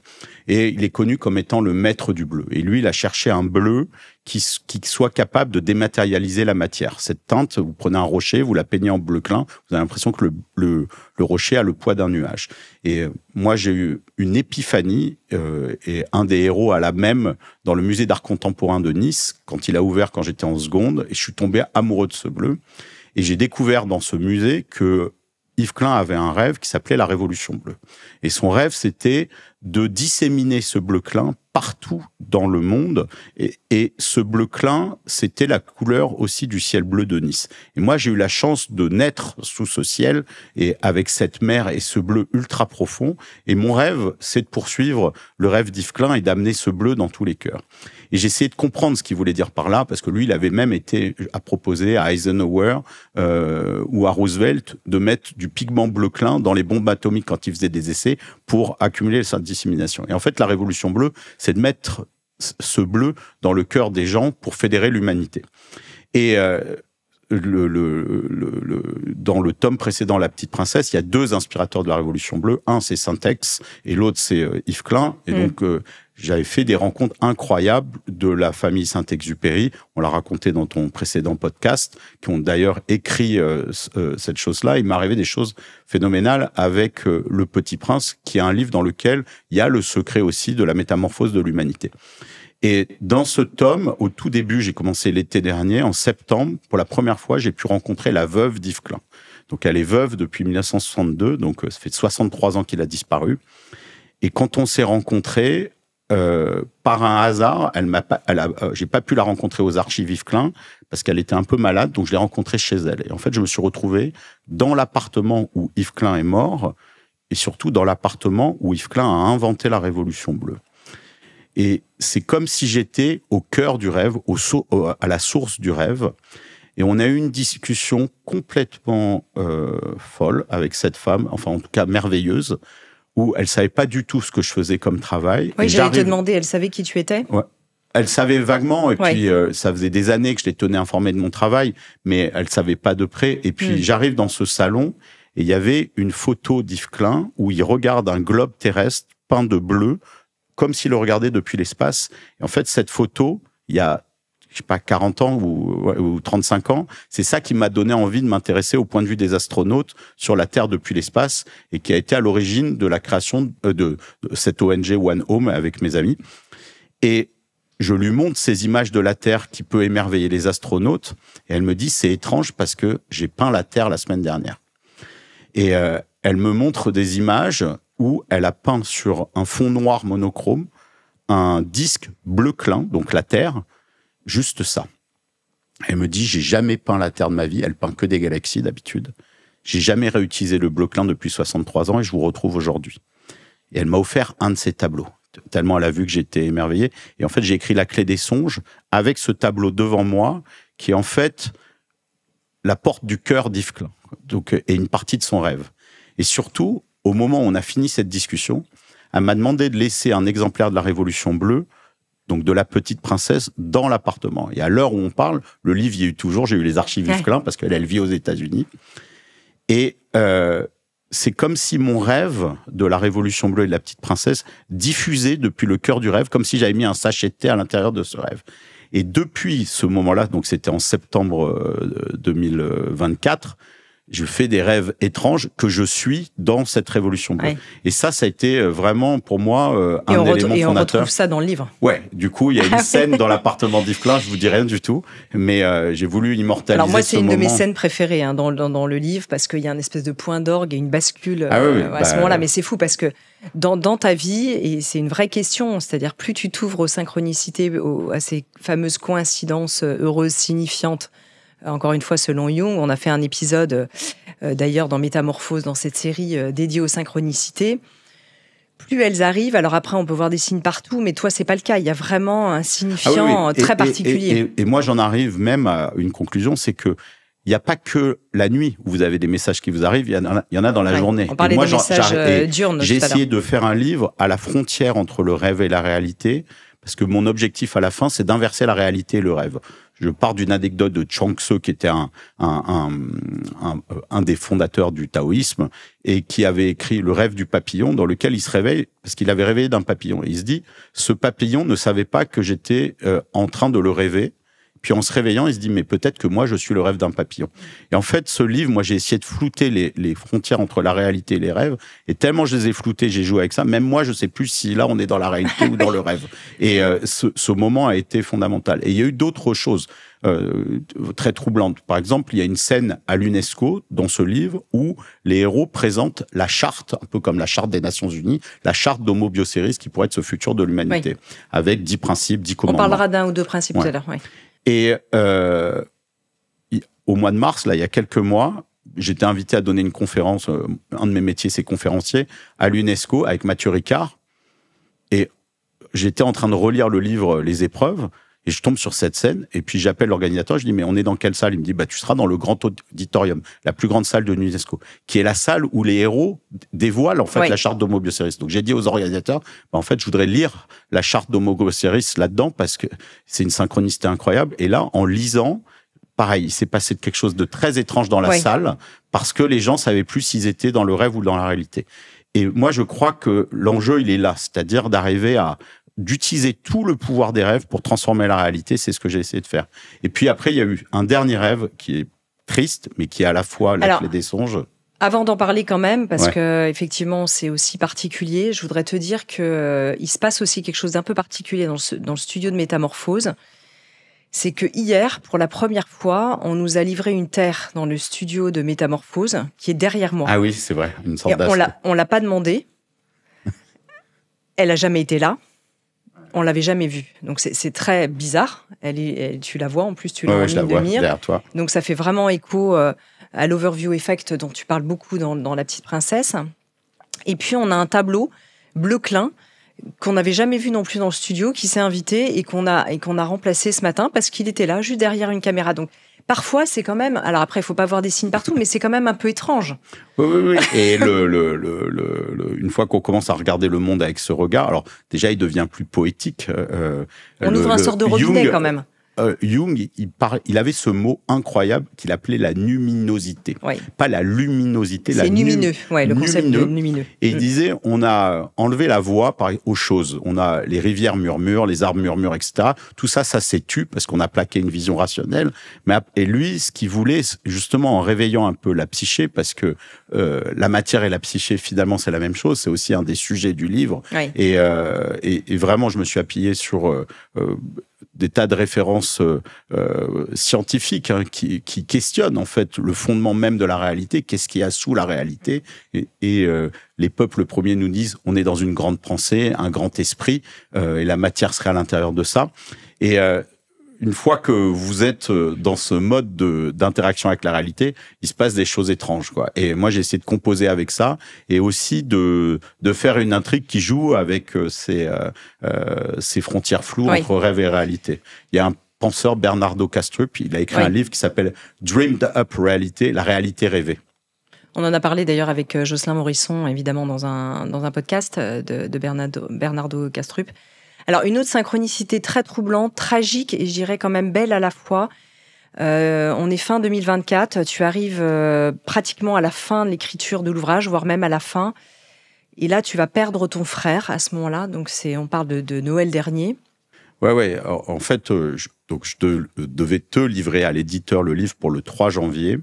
Et il est connu comme étant le maître du bleu. Et lui, il a cherché un bleu qui soit capable de dématérialiser la matière. Cette teinte, vous prenez un rocher, vous la peignez en bleu Klein, vous avez l'impression que le rocher a le poids d'un nuage. Et moi, j'ai eu une épiphanie, et un des héros a la même dans le musée d'art contemporain de Nice, quand il a ouvert quand j'étais en seconde, et je suis tombé amoureux de ce bleu. Et j'ai découvert dans ce musée que Yves Klein avait un rêve qui s'appelait la Révolution bleue. Et son rêve, c'était de disséminer ce bleu Klein partout dans le monde. Et ce bleu Klein, c'était la couleur aussi du ciel bleu de Nice. Et moi, j'ai eu la chance de naître sous ce ciel et avec cette mer et ce bleu ultra profond. Et mon rêve, c'est de poursuivre le rêve d'Yves Klein et d'amener ce bleu dans tous les cœurs. Et j'ai essayé de comprendre ce qu'il voulait dire par là, parce que lui, il avait même été à proposer à Eisenhower ou à Roosevelt de mettre du pigment bleu Klein dans les bombes atomiques quand il faisait des essais pour accumuler sa dissémination. Et en fait, la Révolution bleue, c'est de mettre ce bleu dans le cœur des gens pour fédérer l'humanité. Et dans le tome précédent, La Petite Princesse, il y a 2 inspirateurs de la Révolution bleue. Un, c'est Saint-Ex, et l'autre, c'est Yves Klein. Et donc, j'avais fait des rencontres incroyables de la famille Saint-Exupéry. On l'a raconté dans ton précédent podcast, qui ont d'ailleurs écrit cette chose-là. Il m'est arrivé des choses phénoménales avec Le Petit Prince, qui est un livre dans lequel il y a le secret aussi de la métamorphose de l'humanité. Et dans ce tome, au tout début, j'ai commencé l'été dernier, en septembre, pour la première fois, j'ai pu rencontrer la veuve d'Yves Klein. Donc, elle est veuve depuis 1962, donc ça fait 63 ans qu'il a disparu. Et quand on s'est rencontrés, par un hasard, j'ai pas pu la rencontrer aux archives Yves Klein parce qu'elle était un peu malade, donc je l'ai rencontrée chez elle. Et en fait, je me suis retrouvé dans l'appartement où Yves Klein est mort et surtout dans l'appartement où Yves Klein a inventé la Révolution bleue. Et c'est comme si j'étais au cœur du rêve, à la source du rêve. Et on a eu une discussion complètement folle avec cette femme, enfin en tout cas merveilleuse, où elle savait pas du tout ce que je faisais comme travail. Oui, j'allais te demander, elle savait qui tu étais ? Ouais. Elle savait vaguement, et puis ça faisait des années que je les tenais informés de mon travail, mais elle savait pas de près. Et puis j'arrive dans ce salon, et il y avait une photo d'Yves Klein où il regarde un globe terrestre peint de bleu, comme s'il le regardait depuis l'espace. Et en fait, cette photo, il y a, je sais pas, 40 ans ou 35 ans, c'est ça qui m'a donné envie de m'intéresser au point de vue des astronautes sur la Terre depuis l'espace et qui a été à l'origine de la création de cette ONG One Home avec mes amis. Et je lui montre ces images de la Terre qui peut émerveiller les astronautes. Et elle me dit, c'est étrange parce que j'ai peint la Terre la semaine dernière. Et elle me montre des images où elle a peint sur un fond noir monochrome un disque bleu clin, donc la Terre, juste ça. Elle me dit, j'ai jamais peint la Terre de ma vie. Elle peint que des galaxies d'habitude. J'ai jamais réutilisé le bleu clin depuis 63 ans et je vous retrouve aujourd'hui. Et elle m'a offert un de ces tableaux. Tellement elle a vu que j'étais émerveillé. Et en fait, j'ai écrit La Clé des songes avec ce tableau devant moi qui est en fait la porte du cœur d'Yves Klein. Donc, et une partie de son rêve. Et surtout, au moment où on a fini cette discussion, elle m'a demandé de laisser un exemplaire de la Révolution bleue, donc de La Petite Princesse, dans l'appartement. Et à l'heure où on parle, le livre y est toujours. J'ai eu les archives Yves Klein parce qu'elle vit aux États-Unis. Et c'est comme si mon rêve de la Révolution bleue et de La Petite Princesse diffusait depuis le cœur du rêve, comme si j'avais mis un sachet de thé à l'intérieur de ce rêve. Et depuis ce moment-là, donc c'était en septembre 2024, je fais des rêves étranges que je suis dans cette Révolution bleue. Ouais. Et ça a été vraiment pour moi un élément fondateur. Et on retrouve ça dans le livre. Ouais, du coup, il y a une scène dans l'appartement d'Yves Klein, je vous dis rien du tout, mais j'ai voulu immortaliser ce moment. Alors moi, c'est une de mes scènes préférées dans le livre, parce qu'il y a un espèce de point d'orgue et une bascule à ce moment-là. Mais c'est fou, parce que dans ta vie, et c'est une vraie question, c'est-à-dire plus tu t'ouvres aux synchronicités, à ces fameuses coïncidences heureuses, signifiantes. Encore une fois, selon Jung, on a fait un épisode, d'ailleurs, dans Métamorphose, dans cette série dédiée aux synchronicités. Plus elles arrivent, alors après, on peut voir des signes partout, mais toi, c'est pas le cas. Il y a vraiment un signifiant très particulier. Et moi, j'en arrive même à une conclusion, c'est que il n'y a pas que la nuit où vous avez des messages qui vous arrivent, il y en a dans la journée. On parlait des messages diurnes. J'ai essayé de faire un livre à la frontière entre le rêve et la réalité, parce que mon objectif à la fin, c'est d'inverser la réalité et le rêve. Je pars d'une anecdote de Chuang Tzu, qui était un des fondateurs du taoïsme et qui avait écrit Le rêve du papillon, dans lequel il se réveille, parce qu'il avait rêvé d'un papillon. Et il se dit, ce papillon ne savait pas que j'étais en train de le rêver. Puis en se réveillant, il se dit, mais peut-être que moi, je suis le rêve d'un papillon. Et en fait, ce livre, moi, j'ai essayé de flouter les frontières entre la réalité et les rêves. Et tellement je les ai floutés, j'ai joué avec ça. Même moi, je sais plus si là, on est dans la réalité ou dans le rêve. Et ce moment a été fondamental. Et il y a eu d'autres choses très troublantes. Par exemple, il y a une scène à l'UNESCO, dans ce livre, où les héros présentent la charte, un peu comme la charte des Nations Unies, la charte d'Homo Bioceris, qui pourrait être ce futur de l'humanité, avec 10 principes, 10 commandements. On parlera d'un ou deux principes tout à l'heure, oui. Et au mois de mars, là, il y a quelques mois, j'étais invité à donner une conférence, un de mes métiers, c'est conférencier, à l'UNESCO, avec Mathieu Ricard. Et j'étais en train de relire le livre Les Épreuves, et je tombe sur cette scène, et puis j'appelle l'organisateur, je dis, mais on est dans quelle salle? Il me dit, bah, tu seras dans le grand auditorium, la plus grande salle de l'UNESCO, qui est la salle où les héros dévoilent, en fait, la charte d'Homo Bioceris. Donc, j'ai dit aux organisateurs, bah, en fait, je voudrais lire la charte d'Homo Bioceris là-dedans, parce que c'est une synchronicité incroyable. Et là, en lisant, pareil, il s'est passé quelque chose de très étrange dans la salle, parce que les gens savaient plus s'ils étaient dans le rêve ou dans la réalité. Et moi, je crois que l'enjeu, il est là, c'est-à-dire d'arriver d'utiliser tout le pouvoir des rêves pour transformer la réalité, c'est ce que j'ai essayé de faire. Et puis après, il y a eu un dernier rêve qui est triste, mais qui est à la fois la clé des songes. Avant d'en parler quand même, parce que effectivement c'est aussi particulier, je voudrais te dire que il se passe aussi quelque chose d'un peu particulier dans le studio de Métamorphose. C'est que hier, pour la première fois, on nous a livré une terre dans le studio de Métamorphose, qui est derrière moi. Ah oui, c'est vrai, une sorte d'astre. On l'a pas demandé. Elle a jamais été là. On l'avait jamais vue. Donc c'est très bizarre. Tu la vois en plus, tu l'as en ligne de mire. Derrière toi. Donc ça fait vraiment écho à l'overview effect dont tu parles beaucoup dans La Petite Princesse. Et puis on a un tableau bleu clin qu'on n'avait jamais vu non plus dans le studio, qui s'est invité et qu'on a remplacé ce matin parce qu'il était là, juste derrière une caméra. Donc parfois, c'est quand même... Alors après, il ne faut pas voir des signes partout, mais c'est quand même un peu étrange. Oui. Et une fois qu'on commence à regarder le monde avec ce regard, alors déjà, il devient plus poétique. On ouvre un sort de robinet quand même. Jung, il avait ce mot incroyable qu'il appelait la numinosité. Oui. Pas la luminosité, c'est lumineux, le concept de lumineux. Et il disait, on a enlevé la voix aux choses. On a les rivières murmurent, les arbres murmurent, etc. Tout ça, ça s'est tu parce qu'on a plaqué une vision rationnelle. Et lui, ce qu'il voulait, justement, en réveillant un peu la psyché, parce que la matière et la psyché, finalement, c'est la même chose. C'est aussi un des sujets du livre. Oui. Et vraiment, je me suis appuyé sur des tas de références scientifiques qui questionnent en fait le fondement même de la réalité. Qu'est-ce qu'il y a sous la réalité ? Et les peuples premiers nous disent on est dans une grande pensée, un grand esprit, et la matière serait à l'intérieur de ça. Et une fois que vous êtes dans ce mode d'interaction avec la réalité, il se passe des choses étranges, quoi. Et moi, j'ai essayé de composer avec ça et aussi de faire une intrigue qui joue avec ces frontières floues entre rêve et réalité. Il y a un penseur, Bernardo Kastrup, il a écrit un livre qui s'appelle Dreamed Up Reality, la réalité rêvée. On en a parlé d'ailleurs avec Jocelyn Morisson, évidemment, dans un podcast de Bernardo Kastrup. Alors, une autre synchronicité très troublante, tragique et je dirais quand même belle à la fois. On est fin 2024, tu arrives pratiquement à la fin de l'écriture de l'ouvrage, voire même à la fin. Et là, tu vas perdre ton frère à ce moment-là. Donc, on parle de Noël dernier. Ouais. En fait, je devais te livrer à l'éditeur le livre pour le 3 janvier.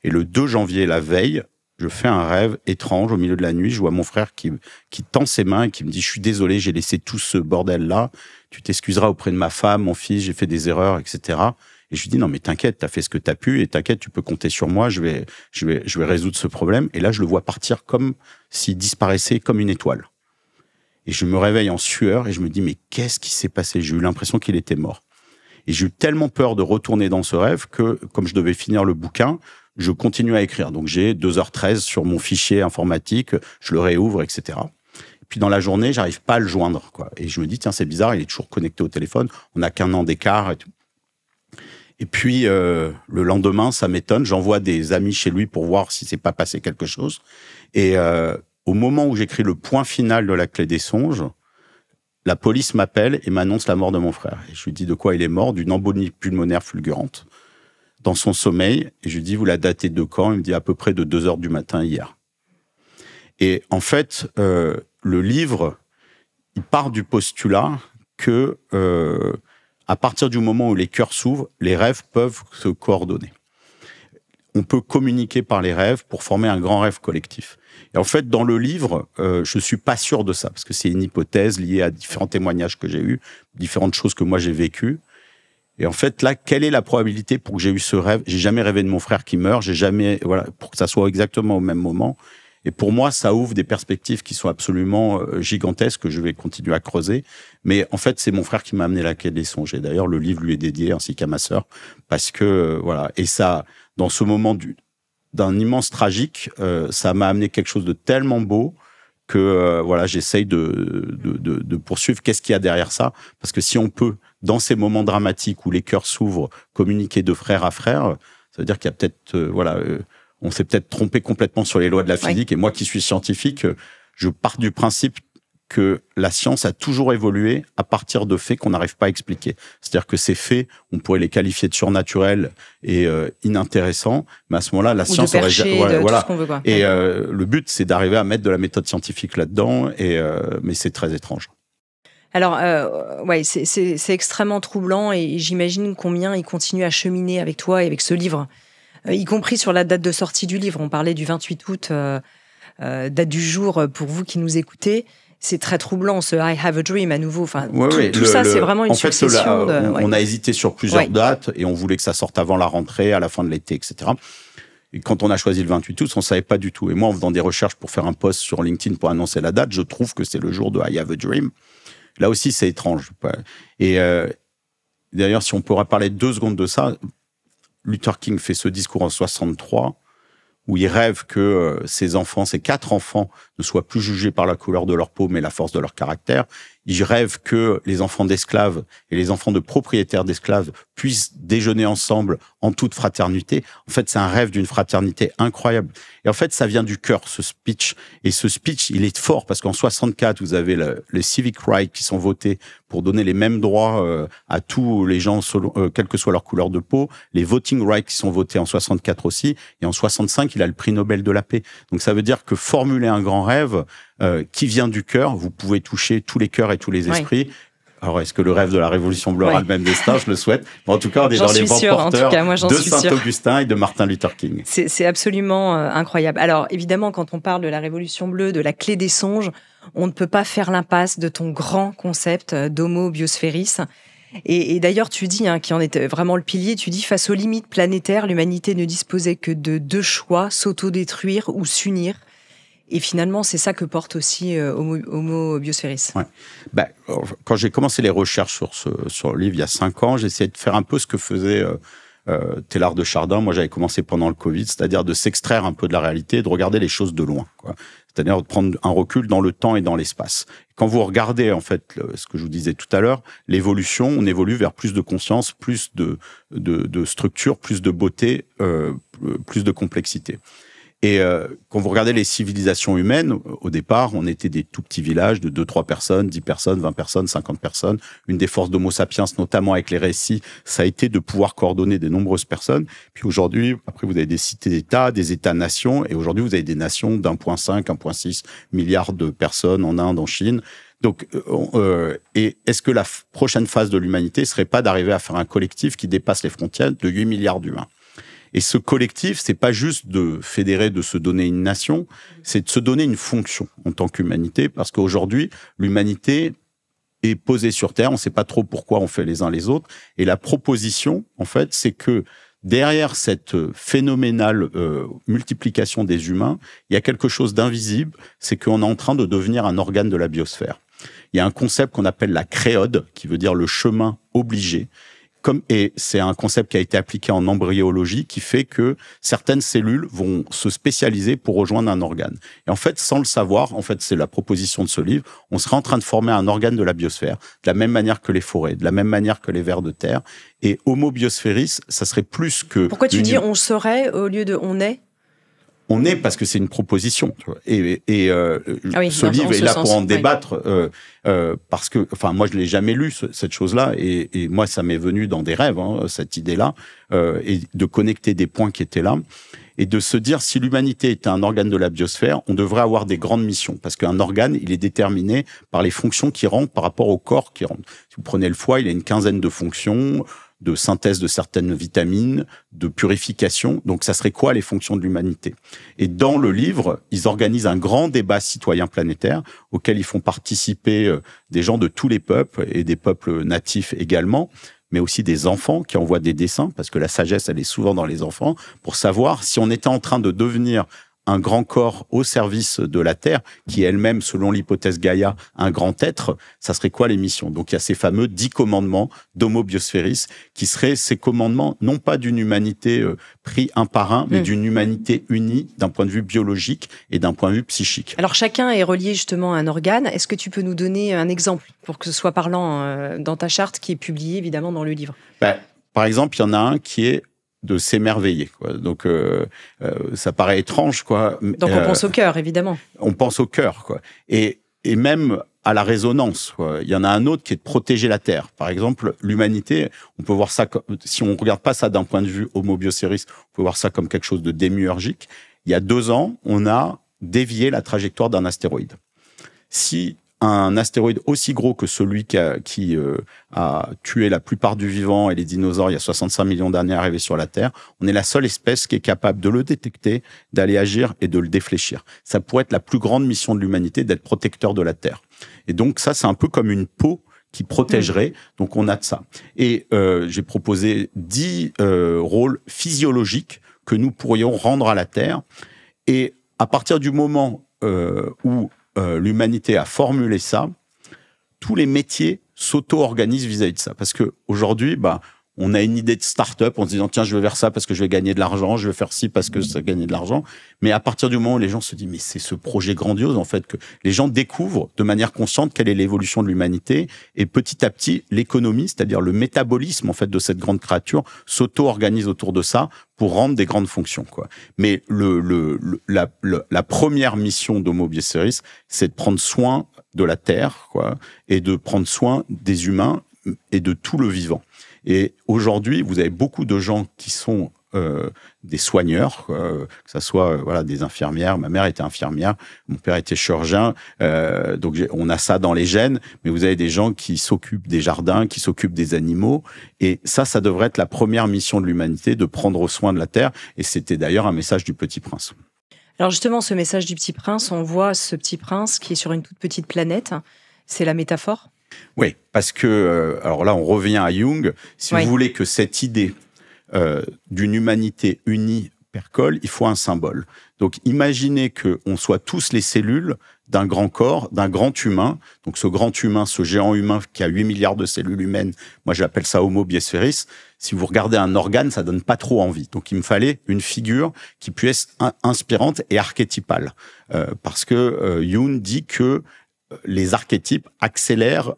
Et le 2 janvier, la veille, je fais un rêve étrange au milieu de la nuit. Je vois mon frère qui tend ses mains et qui me dit « Je suis désolé, j'ai laissé tout ce bordel-là. Tu t'excuseras auprès de ma femme, mon fils, j'ai fait des erreurs, etc. » Et je lui dis « Non, mais t'inquiète, t'as fait ce que t'as pu et t'inquiète, tu peux compter sur moi. Je vais résoudre ce problème. » Et là, je le vois partir comme s'il disparaissait comme une étoile. Et je me réveille en sueur et je me dis « Mais qu'est-ce qui s'est passé ?» J'ai eu l'impression qu'il était mort. Et j'ai eu tellement peur de retourner dans ce rêve que, comme je devais finir le bouquin, je continue à écrire. Donc, j'ai 2h13 sur mon fichier informatique, je le réouvre, etc. Et puis, dans la journée, j'arrive pas à le joindre, quoi. Et je me dis, tiens, c'est bizarre, il est toujours connecté au téléphone, on n'a qu'1 an d'écart et tout. Et puis, le lendemain, ça m'étonne, j'envoie des amis chez lui pour voir si s'est pas passé quelque chose. Et au moment où j'écris le point final de la clé des songes, la police m'appelle et m'annonce la mort de mon frère. Et je lui dis de quoi il est mort, d'une embolie pulmonaire fulgurante, dans son sommeil. Et je lui dis, vous la datez de quand ? Il me dit à peu près de 2h du matin hier. Et en fait, le livre, il part du postulat que à partir du moment où les cœurs s'ouvrent, les rêves peuvent se coordonner. On peut communiquer par les rêves pour former un grand rêve collectif. Et en fait, dans le livre, je suis pas sûr de ça, parce que c'est une hypothèse liée à différents témoignages que j'ai eus, différentes choses que moi j'ai vécues. Et en fait, là, quelle est la probabilité pour que j'ai eu ce rêve ? J'ai jamais rêvé de mon frère qui meurt, j'ai jamais, voilà, pour que ça soit exactement au même moment. Et pour moi, ça ouvre des perspectives qui sont absolument gigantesques, que je vais continuer à creuser. Mais en fait, c'est mon frère qui m'a amené la clé des songes. Et d'ailleurs, le livre lui est dédié, ainsi qu'à ma sœur, parce que, voilà. Et ça, dans ce moment d'un immense tragique, ça m'a amené quelque chose de tellement beau que, voilà, j'essaye de poursuivre. Qu'est-ce qu'il y a derrière ça ? Parce que si on peut, dans ces moments dramatiques où les cœurs s'ouvrent, communiquer de frère à frère, ça veut dire qu'il y a peut-être, on s'est peut-être trompé complètement sur les lois de la physique. Oui. Et moi qui suis scientifique, je pars du principe que la science a toujours évolué à partir de faits qu'on n'arrive pas à expliquer. C'est-à-dire que ces faits, on pourrait les qualifier de surnaturels et inintéressants, mais à ce moment-là, la science aurait... Tout ce qu'on veut, quoi. Et le but, c'est d'arriver à mettre de la méthode scientifique là-dedans, mais c'est très étrange. Alors, c'est extrêmement troublant et j'imagine combien il continue à cheminer avec toi et avec ce livre. Y compris sur la date de sortie du livre. On parlait du 28 août, date du jour pour vous qui nous écoutez. C'est très troublant, ce I have a dream à nouveau. Enfin, tout ça, c'est vraiment une succession. On a hésité sur plusieurs dates et on voulait que ça sorte avant la rentrée, à la fin de l'été, etc. Et quand on a choisi le 28 août, on ne savait pas du tout. Et moi, en faisant des recherches pour faire un post sur LinkedIn pour annoncer la date, je trouve que c'est le jour de I have a dream. Là aussi, c'est étrange. Et d'ailleurs, si on pourrait parler 2 secondes de ça, Luther King fait ce discours en 63 où il rêve que ses 4 enfants ne soient plus jugés par la couleur de leur peau, mais la force de leur caractère. Ils rêvent que les enfants d'esclaves et les enfants de propriétaires d'esclaves puissent déjeuner ensemble en toute fraternité. En fait, c'est un rêve d'une fraternité incroyable. Et en fait, ça vient du cœur, ce speech. Et ce speech, il est fort parce qu'en 64, vous avez les civic rights qui sont votés pour donner les mêmes droits à tous les gens, quelle que soit leur couleur de peau. Les voting rights qui sont votés en 64 aussi. Et en 65, il a le prix Nobel de la paix. Donc, ça veut dire que formuler un grand rêve qui vient du cœur, vous pouvez toucher tous les cœurs et tous les esprits. Oui. Alors, est-ce que le rêve de la Révolution bleue aura le même destin? Je le souhaite. Mais en tout cas, on est dans les vents porteurs de Saint-Augustin et de Martin Luther King. C'est absolument incroyable. Alors, évidemment, quand on parle de la Révolution bleue, de la clé des songes, on ne peut pas faire l'impasse de ton grand concept d'Homo Biosphéris. Et d'ailleurs, tu dis, qui en est vraiment le pilier, tu dis, face aux limites planétaires, l'humanité ne disposait que de 2 choix, s'autodétruire ou s'unir. Et finalement, c'est ça que porte aussi Homo Biosphéris. Ouais. Quand j'ai commencé les recherches sur le livre il y a 5 ans, j'ai essayé de faire un peu ce que faisait Teilhard de Chardin. Moi, j'avais commencé pendant le Covid, c'est-à-dire de s'extraire un peu de la réalité et de regarder les choses de loin, quoi. C'est-à-dire de prendre un recul dans le temps et dans l'espace. Quand vous regardez, en fait, ce que je vous disais tout à l'heure, l'évolution, on évolue vers plus de conscience, plus de structure, plus de beauté, plus de complexité. Et quand vous regardez les civilisations humaines, au départ, on était des tout petits villages de 2-3 personnes, 10 personnes, 20 personnes, 50 personnes. Une des forces d'Homo sapiens, notamment avec les récits, ça a été de pouvoir coordonner des nombreuses personnes. Puis aujourd'hui, après, vous avez des cités-États, des États-nations, et aujourd'hui, vous avez des nations d'1,5, 1,6 milliard de personnes en Inde, en Chine. Donc, et est-ce que la prochaine phase de l'humanité serait pas d'arriver à faire un collectif qui dépasse les frontières de 8 milliards d'humains? Et ce collectif, c'est pas juste de fédérer, de se donner une nation, c'est de se donner une fonction en tant qu'humanité, parce qu'aujourd'hui, l'humanité est posée sur Terre, on sait pas trop pourquoi on fait les uns les autres, et la proposition, en fait, c'est que derrière cette phénoménale multiplication des humains, il y a quelque chose d'invisible, c'est qu'on est en train de devenir un organe de la biosphère. Il y a un concept qu'on appelle la créode, qui veut dire le chemin obligé, et c'est un concept qui a été appliqué en embryologie qui fait que certaines cellules vont se spécialiser pour rejoindre un organe. Et en fait, sans le savoir, en fait, c'est la proposition de ce livre, on serait en train de former un organe de la biosphère, de la même manière que les forêts, de la même manière que les vers de terre. Et Homo Biosphéris, ça serait plus que... Pourquoi tu dis on serait au lieu de on est? On est parce que c'est une proposition. Tu vois. Ce livre est là pour en débattre parce que, enfin, moi, je l'ai jamais lu, cette chose-là, et moi, ça m'est venu dans des rêves, cette idée-là, et de connecter des points qui étaient là, et de se dire, si l'humanité était un organe de la biosphère, on devrait avoir des grandes missions, parce qu'un organe, il est déterminé par les fonctions qui rentrent par rapport au corps qui rentre. Si vous prenez le foie, il a une quinzaine de fonctions, de synthèse de certaines vitamines, de purification. Donc, ça serait quoi les fonctions de l'humanité? Et dans le livre, ils organisent un grand débat citoyen planétaire auquel ils font participer des gens de tous les peuples et des peuples natifs également, mais aussi des enfants qui envoient des dessins, parce que la sagesse, elle est souvent dans les enfants, pour savoir si on était en train de devenir un grand corps au service de la Terre, qui est elle-même, selon l'hypothèse Gaïa, un grand être, ça serait quoi les missions? Donc il y a ces fameux 10 commandements d'Homo Biosphéris, qui seraient ces commandements, non pas d'une humanité pris un par un, mais d'une humanité unie d'un point de vue biologique et d'un point de vue psychique. Alors chacun est relié justement à un organe. Est-ce que tu peux nous donner un exemple, pour que ce soit parlant dans ta charte, qui est publiée évidemment dans le livre? Par exemple, il y en a un qui est de s'émerveiller, quoi. Donc, ça paraît étrange, quoi. Donc, on pense au cœur, évidemment. On pense au cœur, quoi. Et même à la résonance, quoi. Il y en a un autre qui est de protéger la Terre. Par exemple, l'humanité, on peut voir ça comme, si on regarde pas ça d'un point de vue Homo Biosphéris, on peut voir ça comme quelque chose de démiurgique. Il y a 2 ans, on a dévié la trajectoire d'un astéroïde. Si un astéroïde aussi gros que celui qui a tué la plupart du vivant et les dinosaures il y a 65 millions d'années arrivé sur la Terre, on est la seule espèce qui est capable de le détecter, d'aller agir et de le défléchir. Ça pourrait être la plus grande mission de l'humanité, d'être protecteur de la Terre. Et donc ça, c'est un peu comme une peau qui protégerait. Donc on a de ça. Et j'ai proposé 10 rôles physiologiques que nous pourrions rendre à la Terre. Et à partir du moment où l'humanité a formulé ça, tous les métiers s'auto-organisent vis-à-vis de ça. Parce que aujourd'hui, on a une idée de start-up en se disant tiens, je vais vers ça parce que je vais gagner de l'argent, je vais faire ci parce que ça va gagner de l'argent. Mais à partir du moment où les gens se disent mais c'est ce projet grandiose en fait que les gens découvrent de manière consciente quelle est l'évolution de l'humanité et petit à petit l'économie, c'est-à-dire le métabolisme en fait de cette grande créature s'auto-organise autour de ça pour rendre des grandes fonctions, quoi. Mais la première mission d'Homo Biosphérus, c'est de prendre soin de la Terre, quoi, et de prendre soin des humains et de tout le vivant. Et aujourd'hui, vous avez beaucoup de gens qui sont des soigneurs, que ça soit voilà des infirmières. Ma mère était infirmière, mon père était chirurgien, donc on a ça dans les gènes. Mais vous avez des gens qui s'occupent des jardins, qui s'occupent des animaux, et ça devrait être la première mission de l'humanité, de prendre soin de la Terre. Et c'était d'ailleurs un message du Petit Prince. Alors justement, ce message du Petit Prince, on voit ce Petit Prince qui est sur une toute petite planète. C'est la métaphore ? Oui, parce que alors là, on revient à Jung. Si vous voulez que cette idée d'une humanité unie percole, il faut un symbole. Donc, imaginez qu'on soit tous les cellules d'un grand corps, d'un grand humain. Donc, ce grand humain, ce géant humain qui a 8 milliards de cellules humaines, moi j'appelle ça Homo Biosphérus. Si vous regardez un organe, ça donne pas trop envie. Donc, il me fallait une figure qui puisse être inspirante et archétypale. Parce que Jung dit que les archétypes accélèrent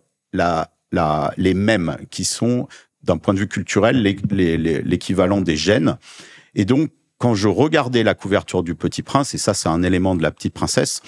les mèmes qui sont, d'un point de vue culturel, l'équivalent des gènes. Et donc, quand je regardais la couverture du Petit Prince, et ça, c'est un élément de la Petite Princesse,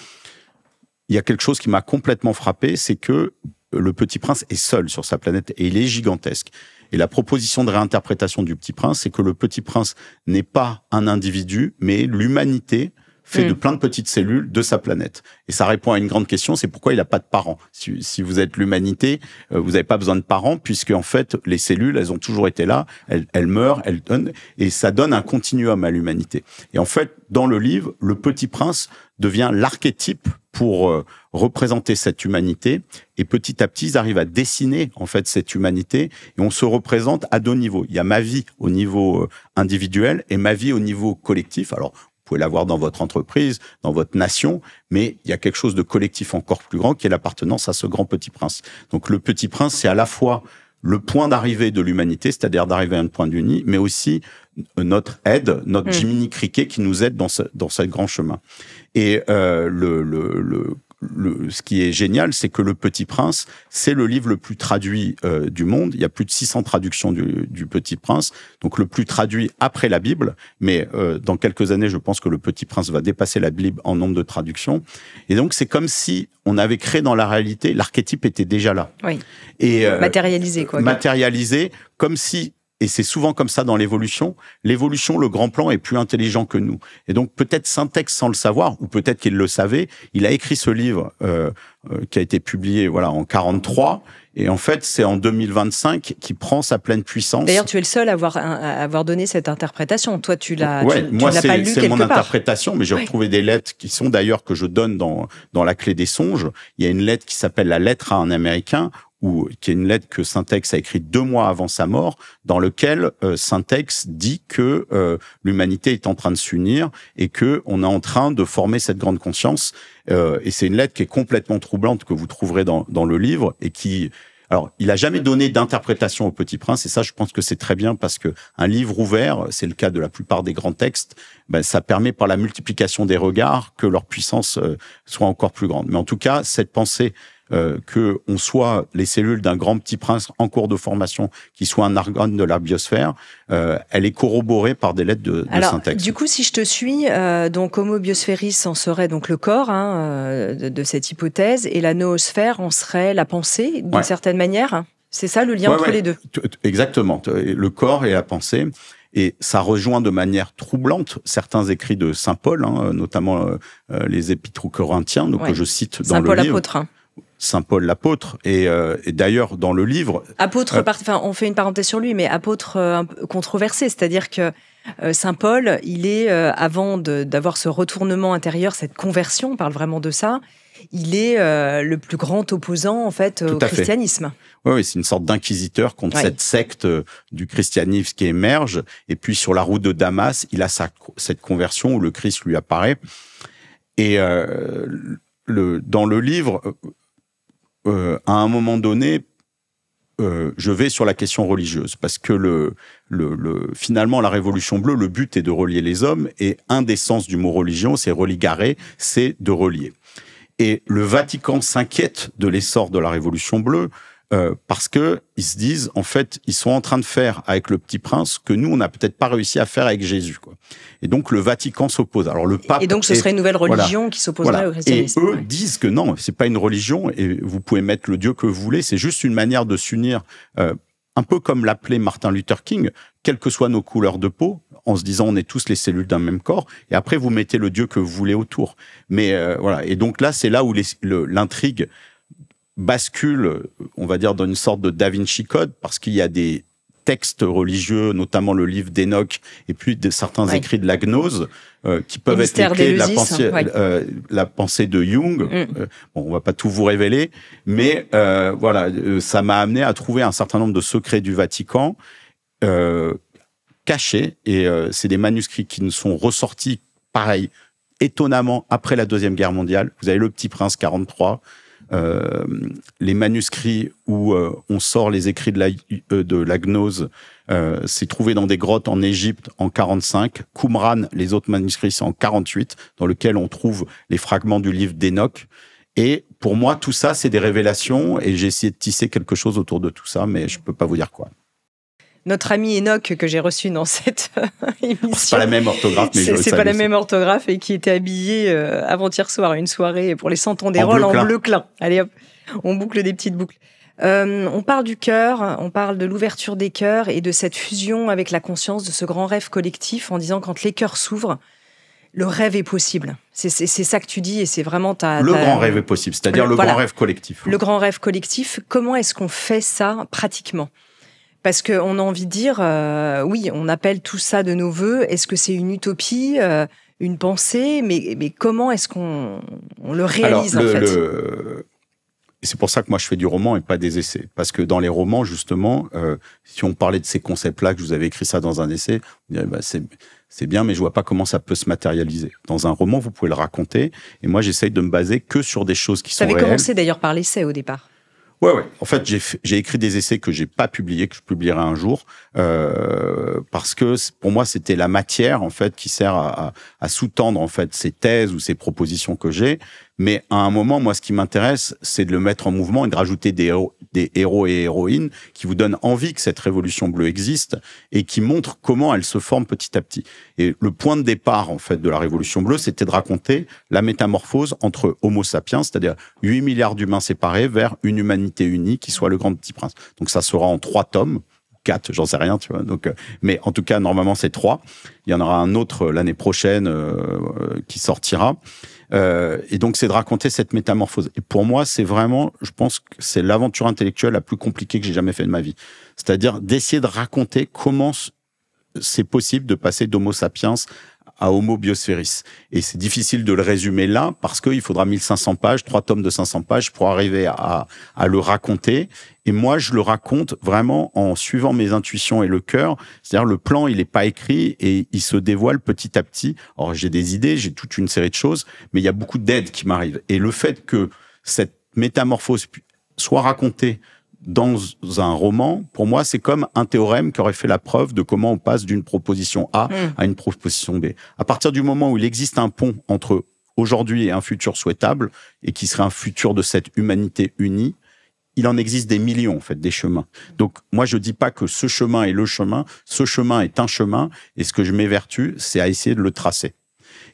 il y a quelque chose qui m'a complètement frappé, c'est que le Petit Prince est seul sur sa planète et il est gigantesque. Et la proposition de réinterprétation du Petit Prince, c'est que le Petit Prince n'est pas un individu, mais l'humanité fait de plein de petites cellules de sa planète. Et ça répond à une grande question, c'est pourquoi il n'a pas de parents. Si vous êtes l'humanité, vous n'avez pas besoin de parents, puisque en fait, les cellules, elles ont toujours été là, elles meurent, elles donnent, et ça donne un continuum à l'humanité. Et en fait, dans le livre, le Petit Prince devient l'archétype pour représenter cette humanité, et petit à petit, ils arrivent à dessiner en fait cette humanité, et on se représente à deux niveaux. Il y a ma vie au niveau individuel et ma vie au niveau collectif. Alors, vous pouvez l'avoir dans votre entreprise, dans votre nation, mais il y a quelque chose de collectif encore plus grand qui est l'appartenance à ce grand Petit Prince. Donc le Petit Prince, c'est à la fois le point d'arrivée de l'humanité, c'est-à-dire d'arriver à un point d'uni, mais aussi notre aide, notre Jiminy Cricket qui nous aide dans ce grand chemin. Et ce qui est génial, c'est que Le Petit Prince, c'est le livre le plus traduit du monde. Il y a plus de 600 traductions du Petit Prince, donc le plus traduit après la Bible. Mais dans quelques années, je pense que Le Petit Prince va dépasser la Bible en nombre de traductions. Et donc, c'est comme si on avait créé dans la réalité, l'archétype était déjà là. Oui. Et matérialisé, quoi. Matérialisé, comme si... Et c'est souvent comme ça dans l'évolution. L'évolution, le grand plan est plus intelligent que nous. Et donc peut-être Syntex, sans le savoir, ou peut-être qu'il le savait, il a écrit ce livre qui a été publié voilà en 43. Et en fait, c'est en 2025 qu'il prend sa pleine puissance. D'ailleurs, tu es le seul à avoir donné cette interprétation. Toi, tu l'as, ouais, tu l'as pas lu quelque part. C'est mon interprétation, mais j'ai retrouvé des lettres qui sont d'ailleurs que je donne dans La Clé des Songes. Il y a une lettre qui s'appelle La Lettre à un Américain, qui est une lettre que Syntex a écrite 2 mois avant sa mort, dans lequel Syntex dit que l'humanité est en train de s'unir et que on est en train de former cette grande conscience. Et c'est une lettre qui est complètement troublante que vous trouverez dans le livre et qui... Alors, il a jamais donné d'interprétation au Petit Prince, et ça, je pense que c'est très bien parce que un livre ouvert, c'est le cas de la plupart des grands textes, ça permet par la multiplication des regards que leur puissance soit encore plus grande. Mais en tout cas, cette pensée que on soit les cellules d'un grand Petit Prince en cours de formation, qui soit un organe de la biosphère, elle est corroborée par des lettres de Syntex. Du coup, si je te suis, donc Homo Biosphérus en serait donc le corps de cette hypothèse, et la noosphère en serait la pensée, d'une certaine manière. C'est ça le lien entre les deux. Exactement, le corps et la pensée. Et ça rejoint de manière troublante certains écrits de Saint Paul, notamment les Épîtres aux Corinthiens, donc que je cite dans le livre. Saint Paul apôtre. Saint Paul l'apôtre, et d'ailleurs dans le livre... Apôtre, on fait une parenthèse sur lui, mais apôtre un peu controversé, c'est-à-dire que Saint Paul, il est, avant d'avoir ce retournement intérieur, cette conversion, on parle vraiment de ça, il est le plus grand opposant en fait au christianisme. Oui, c'est une sorte d'inquisiteur contre cette secte du christianisme qui émerge, et puis sur la route de Damas, il a cette conversion où le Christ lui apparaît, et dans le livre... à un moment donné, je vais sur la question religieuse, parce que finalement, la Révolution bleue, le but est de relier les hommes, et un des sens du mot religion, c'est religare, c'est de relier. Et le Vatican s'inquiète de l'essor de la Révolution bleue, parce que ils se disent, en fait, ils sont en train de faire avec le Petit Prince que nous, on n'a peut-être pas réussi à faire avec Jésus, quoi. Et donc, le Vatican s'oppose. Alors, le pape. Et donc, ce serait une nouvelle religion qui s'opposerait au christianisme. Et eux disent que non, c'est pas une religion, et vous pouvez mettre le Dieu que vous voulez, c'est juste une manière de s'unir, un peu comme l'appelait Martin Luther King, quelles que soient nos couleurs de peau, en se disant on est tous les cellules d'un même corps, et après vous mettez le Dieu que vous voulez autour. Mais voilà. Et donc là, c'est là où l'intrigue bascule, on va dire, dans une sorte de Da Vinci Code, parce qu'il y a des textes religieux, notamment le livre d'Enoch, et puis certains écrits de la gnose, qui peuvent être les clés de la pensée de Jung. Bon, on va pas tout vous révéler, mais voilà, ça m'a amené à trouver un certain nombre de secrets du Vatican cachés, et c'est des manuscrits qui nous sont ressortis, pareil, étonnamment, après la Deuxième Guerre mondiale. Vous avez Le Petit Prince 43, les manuscrits où on sort les écrits de la gnose, c'est trouvé dans des grottes en Égypte en 45. Qumran, les autres manuscrits, c'est en 48, dans lequel on trouve les fragments du livre d'Enoch. Et pour moi, tout ça, c'est des révélations, et j'ai essayé de tisser quelque chose autour de tout ça, mais je peux pas vous dire quoi. Notre ami Enoch, que j'ai reçu dans cette émission. C'est pas la même orthographe, mais c'est pas la même orthographe, et qui était habillé avant-hier soir à une soirée pour les 100 ans des rôles en bleu clin. Allez hop, on boucle des petites boucles. On parle du cœur, on parle de l'ouverture des cœurs et de cette fusion avec la conscience, de ce grand rêve collectif, en disant quand les cœurs s'ouvrent, le rêve est possible. C'est ça que tu dis, et c'est vraiment le grand rêve est possible, c'est-à-dire le grand rêve collectif. Le grand rêve collectif, comment est-ce qu'on fait ça pratiquement ? Parce qu'on a envie de dire, oui, on appelle tout ça de nos voeux. Est-ce que c'est une utopie, une pensée, mais comment est-ce qu'on le réalise? Alors, en fait c'est pour ça que moi je fais du roman et pas des essais. Parce que dans les romans, justement, si on parlait de ces concepts-là, que je vous avais écrit ça dans un essai, on dirait, c'est bien, mais je vois pas comment ça peut se matérialiser. Dans un roman, vous pouvez le raconter. Et moi, j'essaye de me baser que sur des choses qui sont réelles. Ça avait commencé d'ailleurs par l'essai au départ. Ouais. En fait, j'ai écrit des essais que j'ai pas publiés, que je publierai un jour, parce que pour moi, c'était la matière, en fait, qui sert à sous-tendre, en fait, ces thèses ou ces propositions que j'ai. Mais à un moment, moi, ce qui m'intéresse, c'est de le mettre en mouvement et de rajouter des héros et héroïnes qui vous donnent envie que cette révolution bleue existe et qui montrent comment elle se forme petit à petit. Et le point de départ, en fait, de la révolution bleue, c'était de raconter la métamorphose entre Homo sapiens, c'est-à-dire 8 milliards d'humains séparés, vers une humanité unie qui soit le grand Petit Prince. Donc ça sera en 3 tomes. 4, j'en sais rien, tu vois. Donc, mais en tout cas, normalement, c'est 3. Il y en aura un autre l'année prochaine qui sortira. Et donc, c'est de raconter cette métamorphose. Et pour moi, c'est vraiment, je pense que c'est l'aventure intellectuelle la plus compliquée que j'ai jamais fait de ma vie. C'est-à-dire d'essayer de raconter comment c'est possible de passer d'Homo sapiens à Homo biosphéris. Et c'est difficile de le résumer là, parce qu'il faudra 1500 pages, 3 tomes de 500 pages pour arriver à le raconter. Et moi, je le raconte vraiment en suivant mes intuitions et le cœur. C'est-à-dire, le plan, il n'est pas écrit et il se dévoile petit à petit. Alors, j'ai des idées, j'ai toute une série de choses, mais il y a beaucoup d'aides qui m'arrivent. Et le fait que cette métamorphose soit racontée dans un roman, pour moi, c'est comme un théorème qui aurait fait la preuve de comment on passe d'une proposition A à une proposition B. À partir du moment où il existe un pont entre aujourd'hui et un futur souhaitable, et qui serait un futur de cette humanité unie, il en existe des millions, en fait, des chemins. Donc, moi, je dis pas que ce chemin est le chemin. Ce chemin est un chemin. Et ce que je m'évertue, c'est à essayer de le tracer.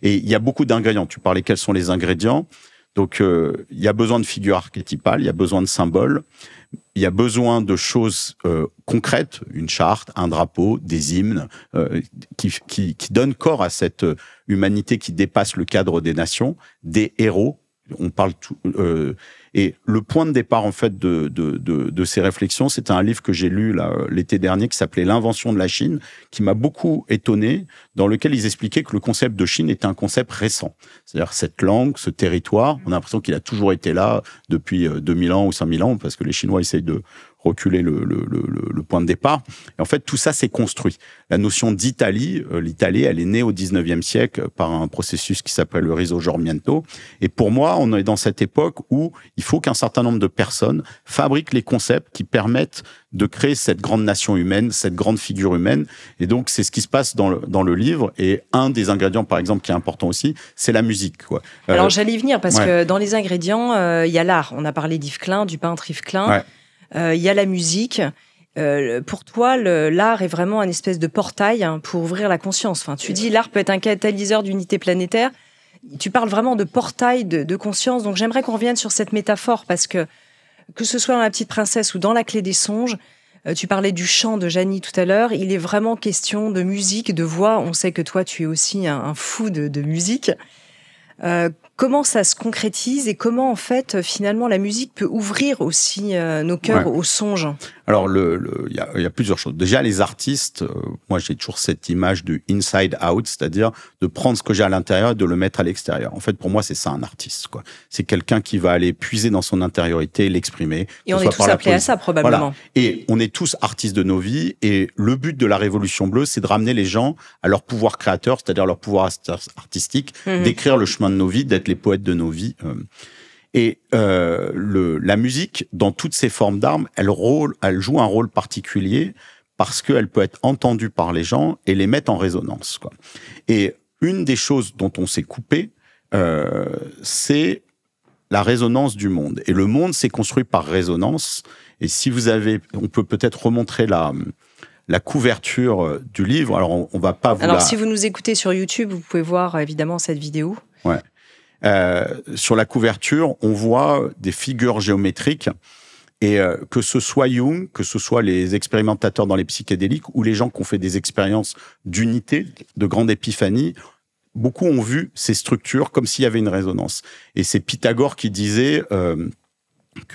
Et il y a beaucoup d'ingrédients. Tu parlais quels sont les ingrédients. Donc, il y a besoin de figures archétypales. Il y a besoin de symboles. Il y a besoin de choses concrètes. Une charte, un drapeau, des hymnes qui donnent corps à cette humanité qui dépasse le cadre des nations. Des héros. On parle tout... Et le point de départ, en fait, de ces réflexions, c'était un livre que j'ai lu l'été dernier qui s'appelait L'invention de la Chine, qui m'a beaucoup étonné, dans lequel ils expliquaient que le concept de Chine était un concept récent. C'est-à-dire cette langue, ce territoire, on a l'impression qu'il a toujours été là depuis 2000 ans ou 5000 ans, parce que les Chinois essayent de reculer le point de départ. Et en fait, tout ça s'est construit. La notion d'Italie, l'Italie, elle est née au 19e siècle par un processus qui s'appelle le Risorgimento. Et pour moi, on est dans cette époque où il faut qu'un certain nombre de personnes fabriquent les concepts qui permettent de créer cette grande nation humaine, cette grande figure humaine. Et donc, c'est ce qui se passe dans le livre. Et un des ingrédients, par exemple, qui est important aussi, c'est la musique, quoi. Alors, j'allais y venir, parce que dans les ingrédients, il y a l'art. On a parlé d'Yves Klein, du peintre Yves Klein. Il y a la musique. Pour toi, l'art est vraiment un espèce de portail pour ouvrir la conscience. Enfin, tu dis l'art peut être un catalyseur d'unité planétaire. Tu parles vraiment de portail de conscience. Donc, j'aimerais qu'on revienne sur cette métaphore, parce que ce soit dans La Petite Princesse ou dans La Clé des Songes, tu parlais du chant de Janie tout à l'heure. Il est vraiment question de musique, de voix. On sait que toi, tu es aussi un fou de musique. Comment ça se concrétise et comment, en fait, finalement, la musique peut ouvrir aussi nos cœurs aux songes? Alors, il y a plusieurs choses. Déjà, les artistes, moi, j'ai toujours cette image du inside out, c'est-à-dire de prendre ce que j'ai à l'intérieur et de le mettre à l'extérieur. En fait, pour moi, c'est ça, un artiste, quoi. C'est quelqu'un qui va aller puiser dans son intériorité et l'exprimer. Et on est tous appelés à ça, probablement. Voilà. Et on est tous artistes de nos vies. Et le but de la Révolution bleue, c'est de ramener les gens à leur pouvoir créateur, c'est-à-dire leur pouvoir artistique, d'écrire le chemin de nos vies, d'être les poètes de nos vies. Et la musique, dans toutes ses formes d'armes, elle joue un rôle particulier parce qu'elle peut être entendue par les gens et les mettre en résonance, quoi. Et une des choses dont on s'est coupé, c'est la résonance du monde. Et le monde s'est construit par résonance. Et si on peut peut-être remontrer la couverture du livre. Alors, on va pas vous si vous nous écoutez sur YouTube, vous pouvez voir évidemment cette vidéo. Ouais. Sur la couverture, on voit des figures géométriques et que ce soit Jung, que ce soit les expérimentateurs dans les psychédéliques ou les gens qui ont fait des expériences d'unité, de grande épiphanie, beaucoup ont vu ces structures comme s'il y avait une résonance. Et c'est Pythagore qui disait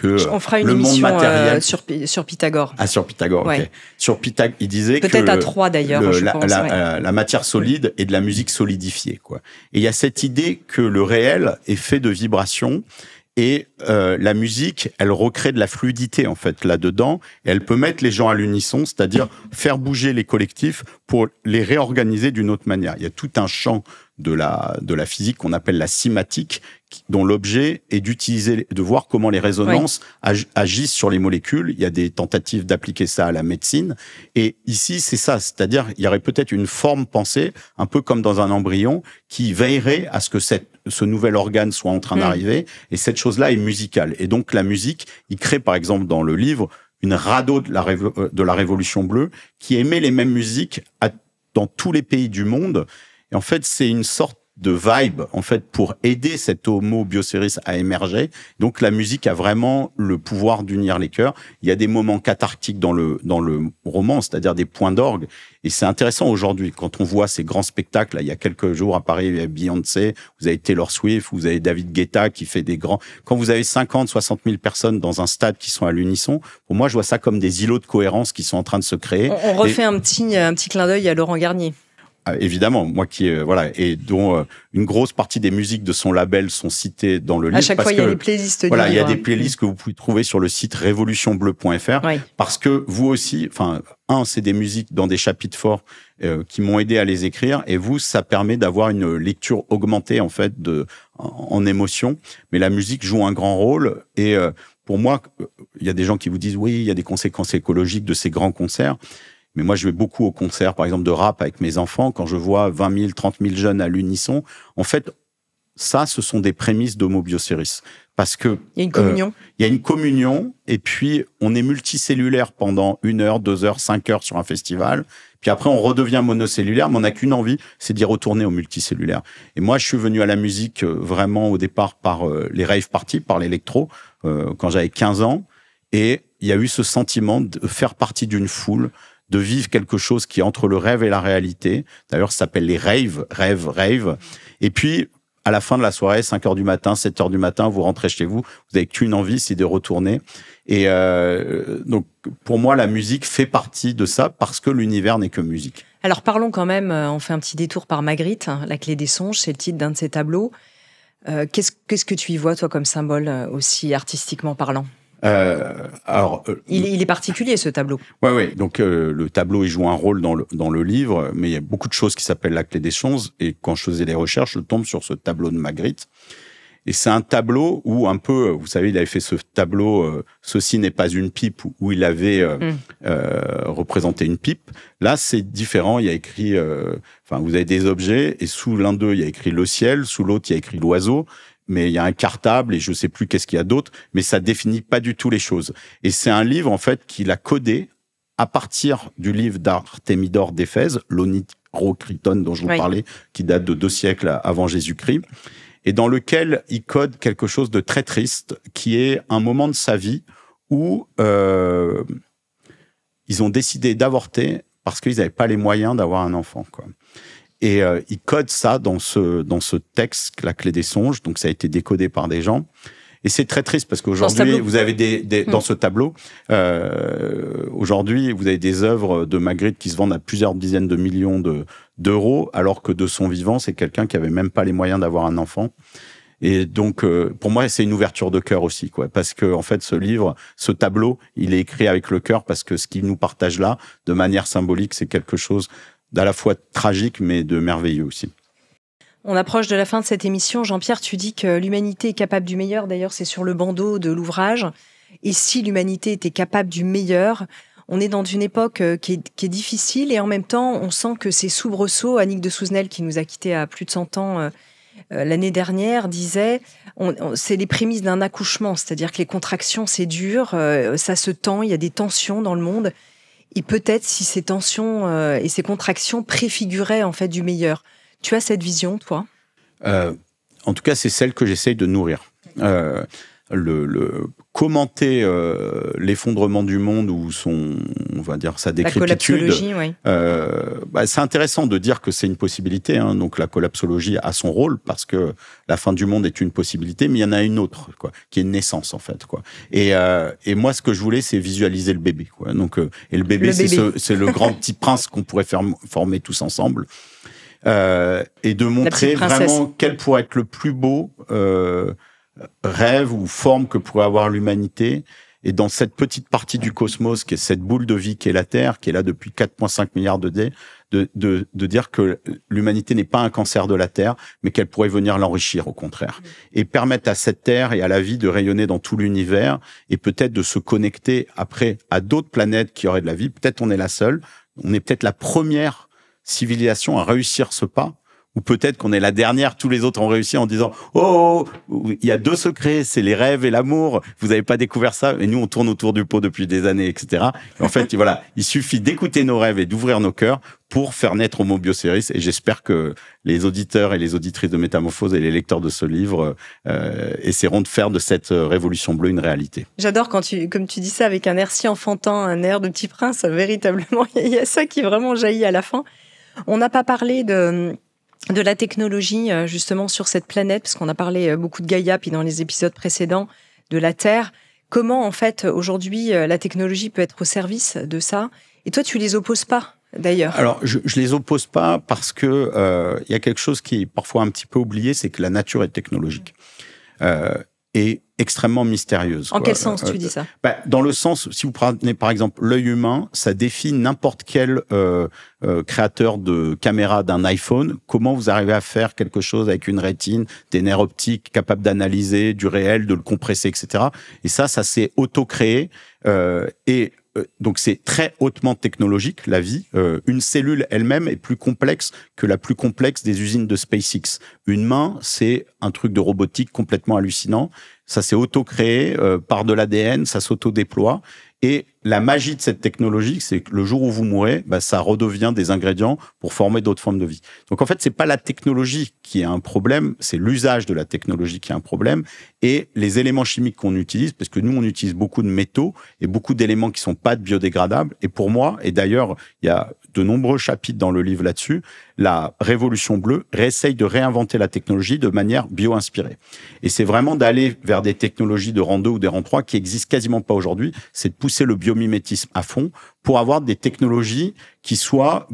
on fera une émission matériel... sur Pythagore. Ah, sur Pythagore, ouais. Ok. Sur Pythagore, il disait peut-être à 3 d'ailleurs. La matière solide est de la musique solidifiée, quoi. Et il y a cette idée que le réel est fait de vibrations et la musique, elle recrée de la fluidité en fait là-dedans. Et elle peut mettre les gens à l'unisson, c'est-à-dire faire bouger les collectifs pour les réorganiser d'une autre manière. Il y a tout un champ de la physique qu'on appelle la cymatique, dont l'objet est de voir comment les résonances agissent sur les molécules. Il y a des tentatives d'appliquer ça à la médecine. Et ici, c'est ça. C'est-à-dire, il y aurait peut-être une forme pensée, un peu comme dans un embryon, qui veillerait à ce que ce nouvel organe soit en train d'arriver. Et cette chose-là est musicale. Et donc, la musique, il crée, par exemple, dans le livre, une radeau de la Révolution bleue qui émet les mêmes musiques dans tous les pays du monde. Et en fait, c'est une sorte de vibe, en fait, pour aider cet homo bioceris à émerger. Donc, la musique a vraiment le pouvoir d'unir les cœurs. Il y a des moments cathartiques dans le roman, c'est-à-dire des points d'orgue. Et c'est intéressant aujourd'hui, quand on voit ces grands spectacles. Là, il y a quelques jours à Paris, il y a Beyoncé, vous avez Taylor Swift, vous avez David Guetta qui fait des grands... Quand vous avez 50, 60 000 personnes dans un stade qui sont à l'unisson, pour moi, je vois ça comme des îlots de cohérence qui sont en train de se créer. On refait un petit clin d'œil à Laurent Garnier. Évidemment, moi et dont une grosse partie des musiques de son label sont citées dans le livre. À chaque fois, il y a des playlists. Il y a des playlists que vous pouvez trouver sur le site révolutionbleu.fr. Oui. Parce que vous aussi, c'est des musiques dans des chapitres forts qui m'ont aidé à les écrire, et vous, ça permet d'avoir une lecture augmentée en fait en émotion. Mais la musique joue un grand rôle, et pour moi, il y a des gens qui vous disent oui, il y a des conséquences écologiques de ces grands concerts. Mais moi, je vais beaucoup aux concerts, par exemple, de rap avec mes enfants. Quand je vois 20 000, 30 000 jeunes à l'unisson, en fait, ça, ce sont des prémices d'Homo Bioceris. Parce que... Il y a une communion. Il y a une communion, et puis on est multicellulaire pendant 1 heure, 2 heures, 5 heures sur un festival. Puis après, on redevient monocellulaire, mais on n'a qu'une envie, c'est d'y retourner au multicellulaire. Et moi, je suis venu à la musique vraiment au départ par les rave parties, par l'électro, quand j'avais 15 ans. Et il y a eu ce sentiment de faire partie d'une foule, de vivre quelque chose qui est entre le rêve et la réalité. D'ailleurs, ça s'appelle les rave. Et puis, à la fin de la soirée, 5h du matin, 7h du matin, vous rentrez chez vous, vous n'avez qu'une envie, c'est de retourner. Et donc, pour moi, la musique fait partie de ça parce que l'univers n'est que musique. Alors, parlons quand même, on fait un petit détour par Magritte, La Clé des Songes, c'est le titre d'un de ses tableaux. Qu'est-ce que tu y vois, toi, comme symbole, aussi artistiquement parlant ? Il est particulier, ce tableau. Oui. Donc, le tableau, il joue un rôle dans le livre, mais il y a beaucoup de choses qui s'appellent la clé des choses. Et quand je faisais les recherches, je tombe sur ce tableau de Magritte. Et c'est un tableau où un peu, vous savez, il avait fait ce tableau « Ceci n'est pas une pipe » où il avait représenté une pipe. Là, c'est différent. Il y a écrit, vous avez des objets et sous l'un d'eux, il y a écrit le ciel, sous l'autre, il y a écrit l'oiseau. Mais il y a un cartable et je sais plus qu'est-ce qu'il y a d'autre, mais ça définit pas du tout les choses. Et c'est un livre, en fait, qu'il a codé à partir du livre d'Artémidore d'Éphèse, l'Oneirocriton dont je vous parlais, qui date de 2 siècles avant Jésus-Christ, et dans lequel il code quelque chose de très triste, qui est un moment de sa vie où ils ont décidé d'avorter parce qu'ils n'avaient pas les moyens d'avoir un enfant, quoi. Et il code ça dans ce texte, la clé des songes. Donc, ça a été décodé par des gens. Et c'est très triste parce qu'aujourd'hui, vous avez dans ce tableau, aujourd'hui, vous avez des œuvres de Magritte qui se vendent à plusieurs dizaines de millions d'euros, alors que de son vivant, c'est quelqu'un qui avait même pas les moyens d'avoir un enfant. Et donc, pour moi, c'est une ouverture de cœur aussi, quoi. Parce que, en fait, ce tableau, il est écrit avec le cœur parce que ce qu'il nous partage là, de manière symbolique, c'est quelque chose d'à la fois tragique, mais de merveilleux aussi. On approche de la fin de cette émission. Jean-Pierre, tu dis que l'humanité est capable du meilleur. D'ailleurs, c'est sur le bandeau de l'ouvrage. Et si l'humanité était capable du meilleur, on est dans une époque qui est difficile et en même temps, on sent que ces soubresauts, Annick de Souzenel, qui nous a quittés à plus de 100 ans l'année dernière, disait c'est les prémices d'un accouchement. C'est-à-dire que les contractions, c'est dur, ça se tend, il y a des tensions dans le monde. Et peut-être si ces tensions et ces contractions préfiguraient en fait du meilleur. Tu as cette vision, toi ? En tout cas, c'est celle que j'essaye de nourrir. Commenter l'effondrement du monde ou on va dire sa décrépitude. La collapsologie, oui. C'est intéressant de dire que c'est une possibilité. Hein. Donc la collapsologie a son rôle parce que la fin du monde est une possibilité, mais il y en a une autre, quoi, qui est une naissance en fait, quoi. Et moi, ce que je voulais, c'est visualiser le bébé, quoi. Donc et le bébé, c'est le grand petit prince qu'on pourrait former tous ensemble. Et de montrer vraiment quel pourrait être le plus beau rêve ou forme que pourrait avoir l'humanité. Et dans cette petite partie du cosmos, qui est cette boule de vie qui est la Terre, qui est là depuis 4,5 milliards de dire que l'humanité n'est pas un cancer de la Terre, mais qu'elle pourrait venir l'enrichir, au contraire. Et permettre à cette Terre et à la vie de rayonner dans tout l'univers et peut-être de se connecter après à d'autres planètes qui auraient de la vie. Peut-être on est la seule. On est peut-être la première civilisation à réussir ce pas. Ou peut-être qu'on est la dernière, tous les autres ont réussi en disant « Oh, il y a 2 secrets, c'est les rêves et l'amour, vous n'avez pas découvert ça ?» Et nous, on tourne autour du pot depuis des années, etc. Et en fait, voilà, il suffit d'écouter nos rêves et d'ouvrir nos cœurs pour faire naître Homo Bioceris. Et j'espère que les auditeurs et les auditrices de Métamorphose et les lecteurs de ce livre essaieront de faire de cette révolution bleue une réalité. J'adore comme tu dis ça avec un air si enfantin, un air de petit prince, véritablement. Il y a ça qui vraiment jaillit à la fin. On n'a pas parlé de la technologie, justement, sur cette planète, parce qu'on a parlé beaucoup de Gaïa, puis dans les épisodes précédents, de la Terre. Comment, en fait, aujourd'hui, la technologie peut être au service de ça ? Et toi, tu les opposes pas, d'ailleurs. Alors, je les oppose pas parce que y a quelque chose qui est parfois un petit peu oublié, c'est que la nature est technologique. Et extrêmement mystérieuse. En quel sens tu dis ça ? Dans le sens, si vous prenez par exemple l'œil humain, ça défie n'importe quel créateur de caméra d'un iPhone. Comment vous arrivez à faire quelque chose avec une rétine, des nerfs optiques capables d'analyser du réel, de le compresser, etc. Et ça s'est auto-créé. Donc c'est très hautement technologique, la vie. Une cellule elle-même est plus complexe que la plus complexe des usines de SpaceX. Une main, c'est un truc de robotique complètement hallucinant. Ça s'est auto-créé par de l'ADN, ça s'auto-déploie. Et la magie de cette technologie, c'est que le jour où vous mourrez, ça redevient des ingrédients pour former d'autres formes de vie. Donc en fait, c'est pas la technologie qui est un problème, c'est l'usage de la technologie qui est un problème et les éléments chimiques qu'on utilise, parce que nous, on utilise beaucoup de métaux et beaucoup d'éléments qui sont pas biodégradables. Et pour moi, et d'ailleurs, il y a de nombreux chapitres dans le livre là-dessus, la Révolution bleue essaye de réinventer la technologie de manière bio-inspirée. Et c'est vraiment d'aller vers des technologies de rang 2 ou des rang 3 qui existent quasiment pas aujourd'hui. C'est de pousser le bio biomimétisme à fond pour avoir des technologies qui soient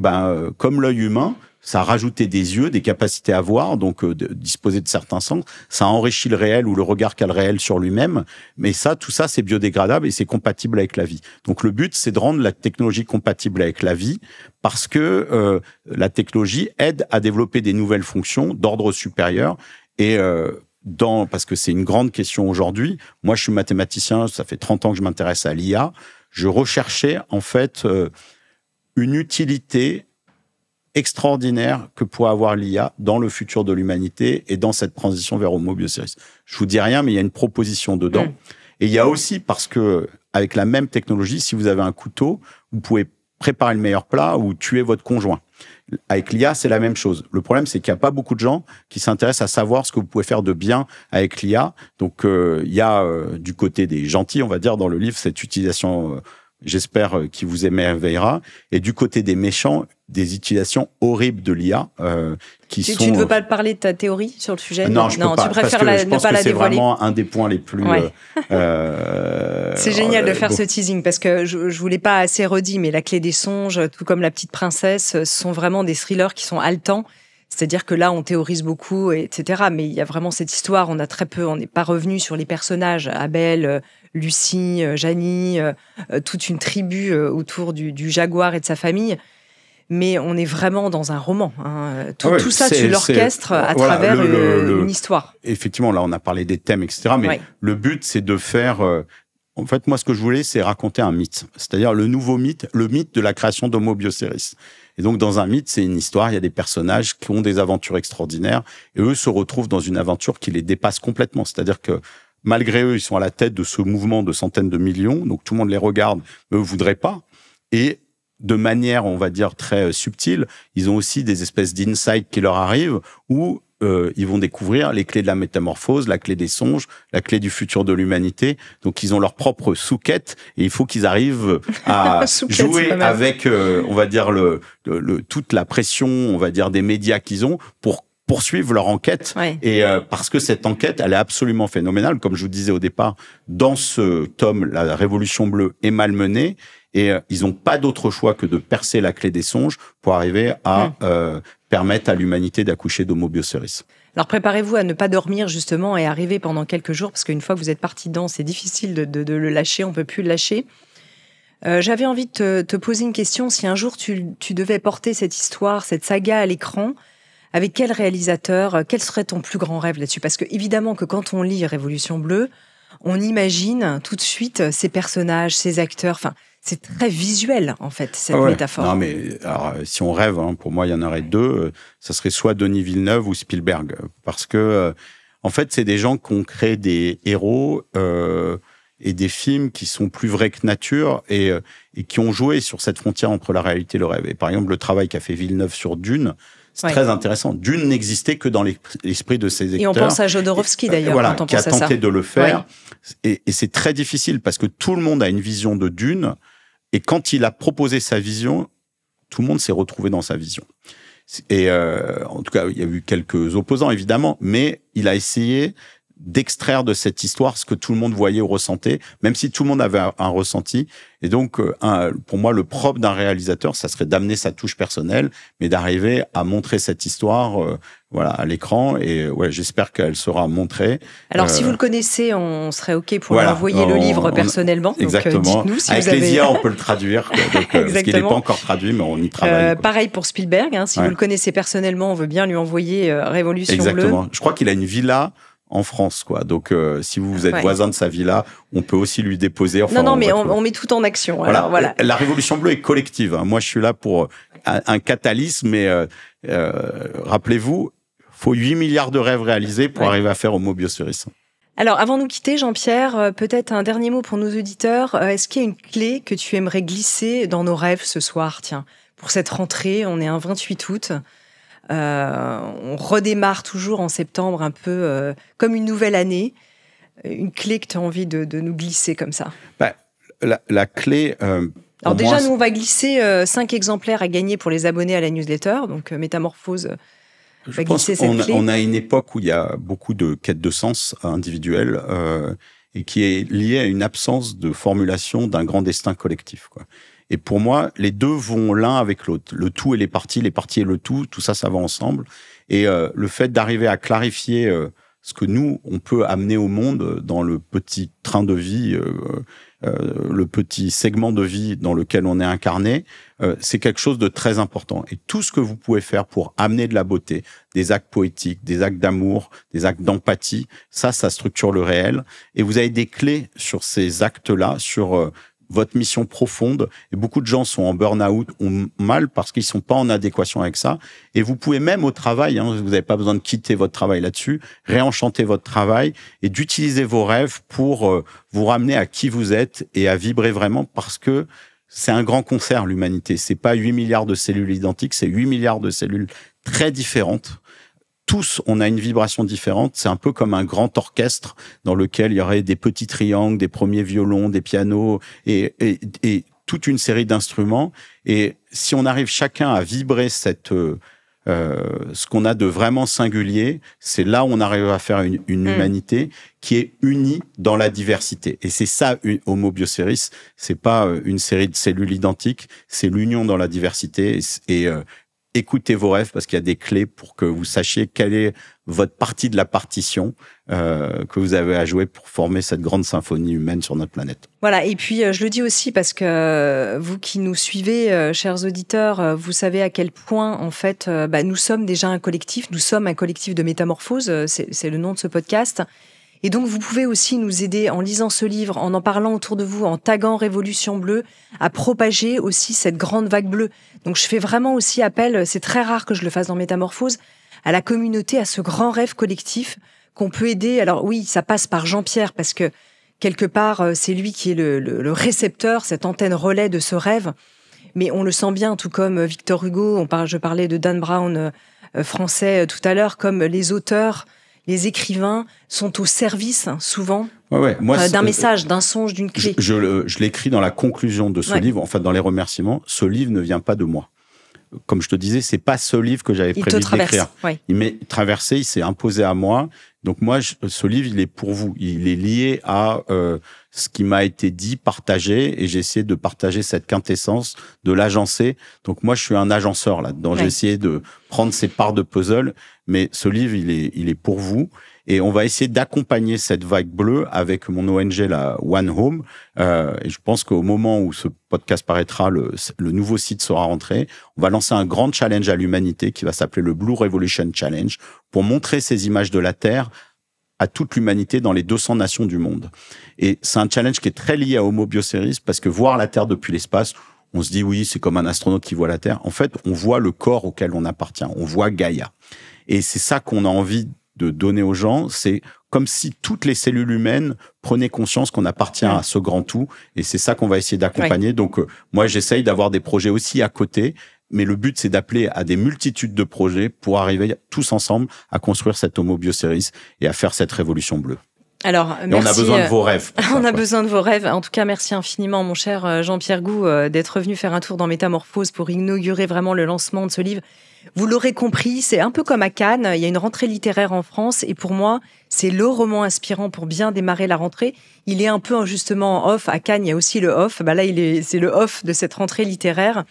comme l'œil humain. Ça a rajouté des yeux, des capacités à voir, donc disposer de certains sens. Ça enrichit le réel ou le regard qu'a le réel sur lui-même. Mais tout ça, c'est biodégradable et c'est compatible avec la vie. Donc le but, c'est de rendre la technologie compatible avec la vie parce que la technologie aide à développer des nouvelles fonctions d'ordre supérieur et parce que c'est une grande question aujourd'hui. Moi, je suis mathématicien, ça fait 30 ans que je m'intéresse à l'IA. Je recherchais en fait une utilité extraordinaire que pourrait avoir l'IA dans le futur de l'humanité et dans cette transition vers Homo Bioceres. Je vous dis rien, mais il y a une proposition dedans. Et il y a aussi, parce que avec la même technologie, si vous avez un couteau, vous pouvez préparer le meilleur plat ou tuer votre conjoint. Avec l'IA, c'est la même chose. Le problème, c'est qu'il n'y a pas beaucoup de gens qui s'intéressent à savoir ce que vous pouvez faire de bien avec l'IA. Donc, il y a du côté des gentils, on va dire, dans le livre, cette utilisation... j'espère qu'il vous émerveillera. Et du côté des méchants, des utilisations horribles de l'IA qui sont... Tu ne veux pas parler de ta théorie sur le sujet? Non, je peux pas. Tu préfères je pense ne pas que la c'est dévoiler. vraiment un des points les plus... C'est génial de faire ce teasing parce que je voulais pas assez redit, mais La Clé des songes, tout comme La Petite Princesse, ce sont vraiment des thrillers qui sont haletants. C'est-à-dire que là, on théorise beaucoup, etc. Mais il y a vraiment cette histoire, on n'est pas revenu sur les personnages. Abel, Lucie, Janie, toute une tribu autour du jaguar et de sa famille. Mais on est vraiment dans un roman. Tout ça, tu l'orchestres à travers une histoire. Effectivement, là, on a parlé des thèmes, etc. Mais le but, c'est de faire... en fait, moi, ce que je voulais, c'est raconter un mythe. C'est-à-dire le nouveau mythe, le mythe de la création d'Homo Bioceres. Et donc, dans un mythe, c'est une histoire, il y a des personnages qui ont des aventures extraordinaires et eux se retrouvent dans une aventure qui les dépasse complètement. C'est-à-dire que malgré eux, ils sont à la tête de ce mouvement de centaines de millions, donc tout le monde les regarde, mais eux ne voudraient pas. Et de manière, on va dire, très subtile, ils ont aussi des espèces d'insights qui leur arrivent où ils vont découvrir les clés de la métamorphose, la clé des songes, la clé du futur de l'humanité. Donc, ils ont leur propre souquette et il faut qu'ils arrivent à jouer avec, on va dire, toute la pression, on va dire, des médias qu'ils ont pour poursuivre leur enquête. Et parce que cette enquête, elle est absolument phénoménale. Comme je vous disais au départ, dans ce tome, la Révolution bleue est malmenée. Et ils n'ont pas d'autre choix que de percer la clé des songes pour arriver à permettre à l'humanité d'accoucher d'Homo Bioceres. Alors préparez-vous à ne pas dormir justement et arriver pendant quelques jours, parce qu'une fois que vous êtes parti dedans, c'est difficile de le lâcher, on ne peut plus le lâcher. J'avais envie de te poser une question. Si un jour tu devais porter cette histoire, cette saga à l'écran, avec quel réalisateur, quel serait ton plus grand rêve là-dessus? Parce que évidemment que quand on lit Révolution bleue, on imagine tout de suite ces personnages, ces acteurs, enfin... C'est très visuel, en fait, cette métaphore. Non, mais alors, si on rêve, pour moi, il y en aurait deux. Ça serait soit Denis Villeneuve ou Spielberg. Parce que, en fait, c'est des gens qui ont créé des héros et des films qui sont plus vrais que nature et qui ont joué sur cette frontière entre la réalité et le rêve. Et par exemple, le travail qu'a fait Villeneuve sur Dune, c'est très intéressant. Dune n'existait que dans l'esprit de ses acteurs. Et on pense à Jodorowsky, d'ailleurs, quand on pense à ça. Qui a tenté de le faire. Et c'est très difficile parce que tout le monde a une vision de Dune. Et quand il a proposé sa vision, tout le monde s'est retrouvé dans sa vision. Et en tout cas, il y a eu quelques opposants, évidemment, mais il a essayé d'extraire de cette histoire ce que tout le monde voyait ou ressentait, même si tout le monde avait un ressenti. Et donc, pour moi, le propre d'un réalisateur, ça serait d'amener sa touche personnelle, mais d'arriver à montrer cette histoire à l'écran. Et j'espère qu'elle sera montrée. Alors, si vous le connaissez, on serait OK pour lui envoyer le livre personnellement. Exactement. Donc, dites-nous si avec vous avez... les IA, on peut le traduire. Donc, parce qu'il n'est pas encore traduit, mais on y travaille. Pareil pour Spielberg. Si vous le connaissez personnellement, on veut bien lui envoyer Révolution bleue. Exactement. Je crois qu'il a une villa en France, quoi. Donc, si vous êtes voisin de sa villa, on peut aussi lui déposer. Enfin, non, mais on met tout en action. Voilà. Alors, La Révolution bleue est collective. Moi, je suis là pour un catalysme, mais rappelez-vous, il faut 8 milliards de rêves réalisés pour arriver à faire Homo Bioceres. Alors, avant de nous quitter, Jean-Pierre, peut-être un dernier mot pour nos auditeurs. Est-ce qu'il y a une clé que tu aimerais glisser dans nos rêves ce soir? Tiens, pour cette rentrée, on est un 28 août. On redémarre toujours en septembre un peu comme une nouvelle année. Une clé que tu as envie de nous glisser comme ça? La clé... Alors déjà, nous, on va glisser 5 exemplaires à gagner pour les abonnés à la newsletter. Donc, Métamorphose va glisser cette clé. On a une époque où il y a beaucoup de quêtes de sens individuelles. et qui est lié à une absence de formulation d'un grand destin collectif, quoi. Et pour moi, les deux vont l'un avec l'autre. Le tout et les parties et le tout ça va ensemble. Et le fait d'arriver à clarifier ce que nous, on peut amener au monde dans le petit train de vie, le petit segment de vie dans lequel on est incarné, c'est quelque chose de très important. Et tout ce que vous pouvez faire pour amener de la beauté, des actes poétiques, des actes d'amour, des actes d'empathie, ça structure le réel. Et vous avez des clés sur ces actes-là, sur votre mission profonde. Et beaucoup de gens sont en burn-out, ont mal parce qu'ils sont pas en adéquation avec ça. Et vous pouvez même au travail, vous n'avez pas besoin de quitter votre travail là-dessus, réenchanter votre travail et d'utiliser vos rêves pour vous ramener à qui vous êtes et à vibrer vraiment, parce que c'est un grand concert, l'humanité. C'est pas 8 milliards de cellules identiques, c'est 8 milliards de cellules très différentes. Tous, on a une vibration différente. C'est un peu comme un grand orchestre dans lequel il y aurait des petits triangles, des premiers violons, des pianos et toute une série d'instruments. Et si on arrive chacun à vibrer ce qu'on a de vraiment singulier, c'est là où on arrive à faire une humanité qui est unie dans la diversité. Et c'est ça, Homo Bioceris. C'est pas une série de cellules identiques, c'est l'union dans la diversité. Et écoutez vos rêves, parce qu'il y a des clés pour que vous sachiez quelle est votre partie de la partition que vous avez à jouer pour former cette grande symphonie humaine sur notre planète. Voilà, et puis je le dis aussi parce que vous qui nous suivez, chers auditeurs, vous savez à quel point, en fait, nous sommes déjà un collectif, nous sommes un collectif de métamorphose, c'est le nom de ce podcast. Et donc, vous pouvez aussi nous aider en lisant ce livre, en parlant autour de vous, en taguant Révolution Bleue, à propager aussi cette grande vague bleue. Donc, je fais vraiment aussi appel, c'est très rare que je le fasse dans Métamorphose, à la communauté, à ce grand rêve collectif qu'on peut aider. Alors oui, ça passe par Jean-Pierre, parce que quelque part, c'est lui qui est le récepteur, cette antenne relais de ce rêve. Mais on le sent bien, tout comme Victor Hugo, je parlais de Dan Brown, français tout à l'heure, comme les auteurs, les écrivains sont au service, souvent, d'un message, d'un songe, d'une clé. Je l'écris dans la conclusion de ce livre, enfin dans les remerciements. Ce livre ne vient pas de moi. Comme je te disais, c'est pas ce livre que j'avais prévu d'écrire. Oui. Il m'est traversé, il s'est imposé à moi. Donc moi, ce livre, il est pour vous. Il est lié à ce qui m'a été dit, partagé, et j'ai essayé de partager cette quintessence, de l'agencer. Donc moi, je suis un agenceur là-dedans. Ouais. J'ai essayé de prendre ces parts de puzzle, mais ce livre, il est pour vous. Et on va essayer d'accompagner cette vague bleue avec mon ONG, la One Home. Et je pense qu'au moment où ce podcast paraîtra, le nouveau site sera rentré. On va lancer un grand challenge à l'humanité qui va s'appeler le Blue Revolution Challenge pour montrer ces images de la Terre à toute l'humanité dans les 200 nations du monde. Et c'est un challenge qui est très lié à Homo Bioceris parce que voir la Terre depuis l'espace, on se dit oui, c'est comme un astronaute qui voit la Terre. En fait, on voit le corps auquel on appartient. On voit Gaïa. Et c'est ça qu'on a envie de donner aux gens, c'est comme si toutes les cellules humaines prenaient conscience qu'on appartient à ce grand tout, et c'est ça qu'on va essayer d'accompagner. Oui. Donc moi j'essaye d'avoir des projets aussi à côté, mais le but c'est d'appeler à des multitudes de projets pour arriver tous ensemble à construire cette Homo Bioceris et à faire cette révolution bleue. Alors, merci. On a besoin de vos rêves. On a besoin de vos rêves. En tout cas, merci infiniment, mon cher Jean-Pierre Gou, d'être venu faire un tour dans Métamorphose pour inaugurer vraiment le lancement de ce livre. Vous l'aurez compris, c'est un peu comme à Cannes. Il y a une rentrée littéraire en France et pour moi, c'est le roman inspirant pour bien démarrer la rentrée. Il est un peu justement en off. À Cannes, il y a aussi le off. Là, c'est le off de cette rentrée littéraire.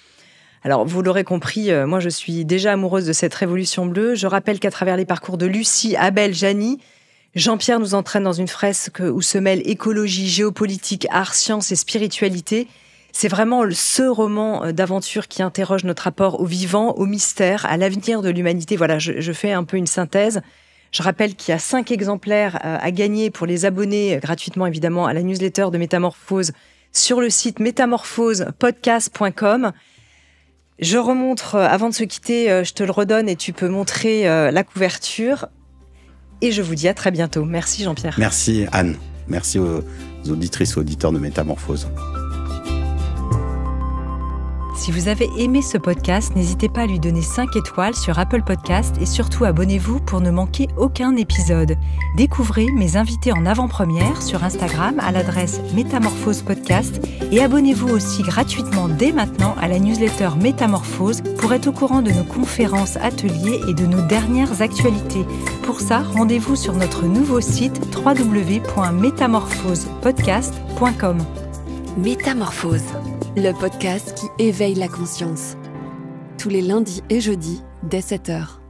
Alors, vous l'aurez compris, moi, je suis déjà amoureuse de cette révolution bleue. Je rappelle qu'à travers les parcours de Lucie, Abel, Janie, Jean-Pierre nous entraîne dans une fresque où se mêlent écologie, géopolitique, art, science et spiritualité. C'est vraiment ce roman d'aventure qui interroge notre rapport au vivant, au mystère, à l'avenir de l'humanité. Voilà, je fais un peu une synthèse. Je rappelle qu'il y a 5 exemplaires à gagner pour les abonnés gratuitement, évidemment, à la newsletter de Métamorphose sur le site métamorphosepodcast.com. Je remontre, avant de se quitter, je te le redonne et tu peux montrer la couverture. Et je vous dis à très bientôt. Merci Jean-Pierre. Merci Anne. Merci aux auditrices et auditeurs de Métamorphose. Si vous avez aimé ce podcast, n'hésitez pas à lui donner 5 étoiles sur Apple Podcast et surtout abonnez-vous pour ne manquer aucun épisode. Découvrez mes invités en avant-première sur Instagram à l'adresse Métamorphose Podcast et abonnez-vous aussi gratuitement dès maintenant à la newsletter Métamorphose pour être au courant de nos conférences, ateliers et de nos dernières actualités. Pour ça, rendez-vous sur notre nouveau site www.métamorphosepodcast.com. Métamorphose, le podcast qui éveille la conscience. Tous les lundis et jeudis dès 7h.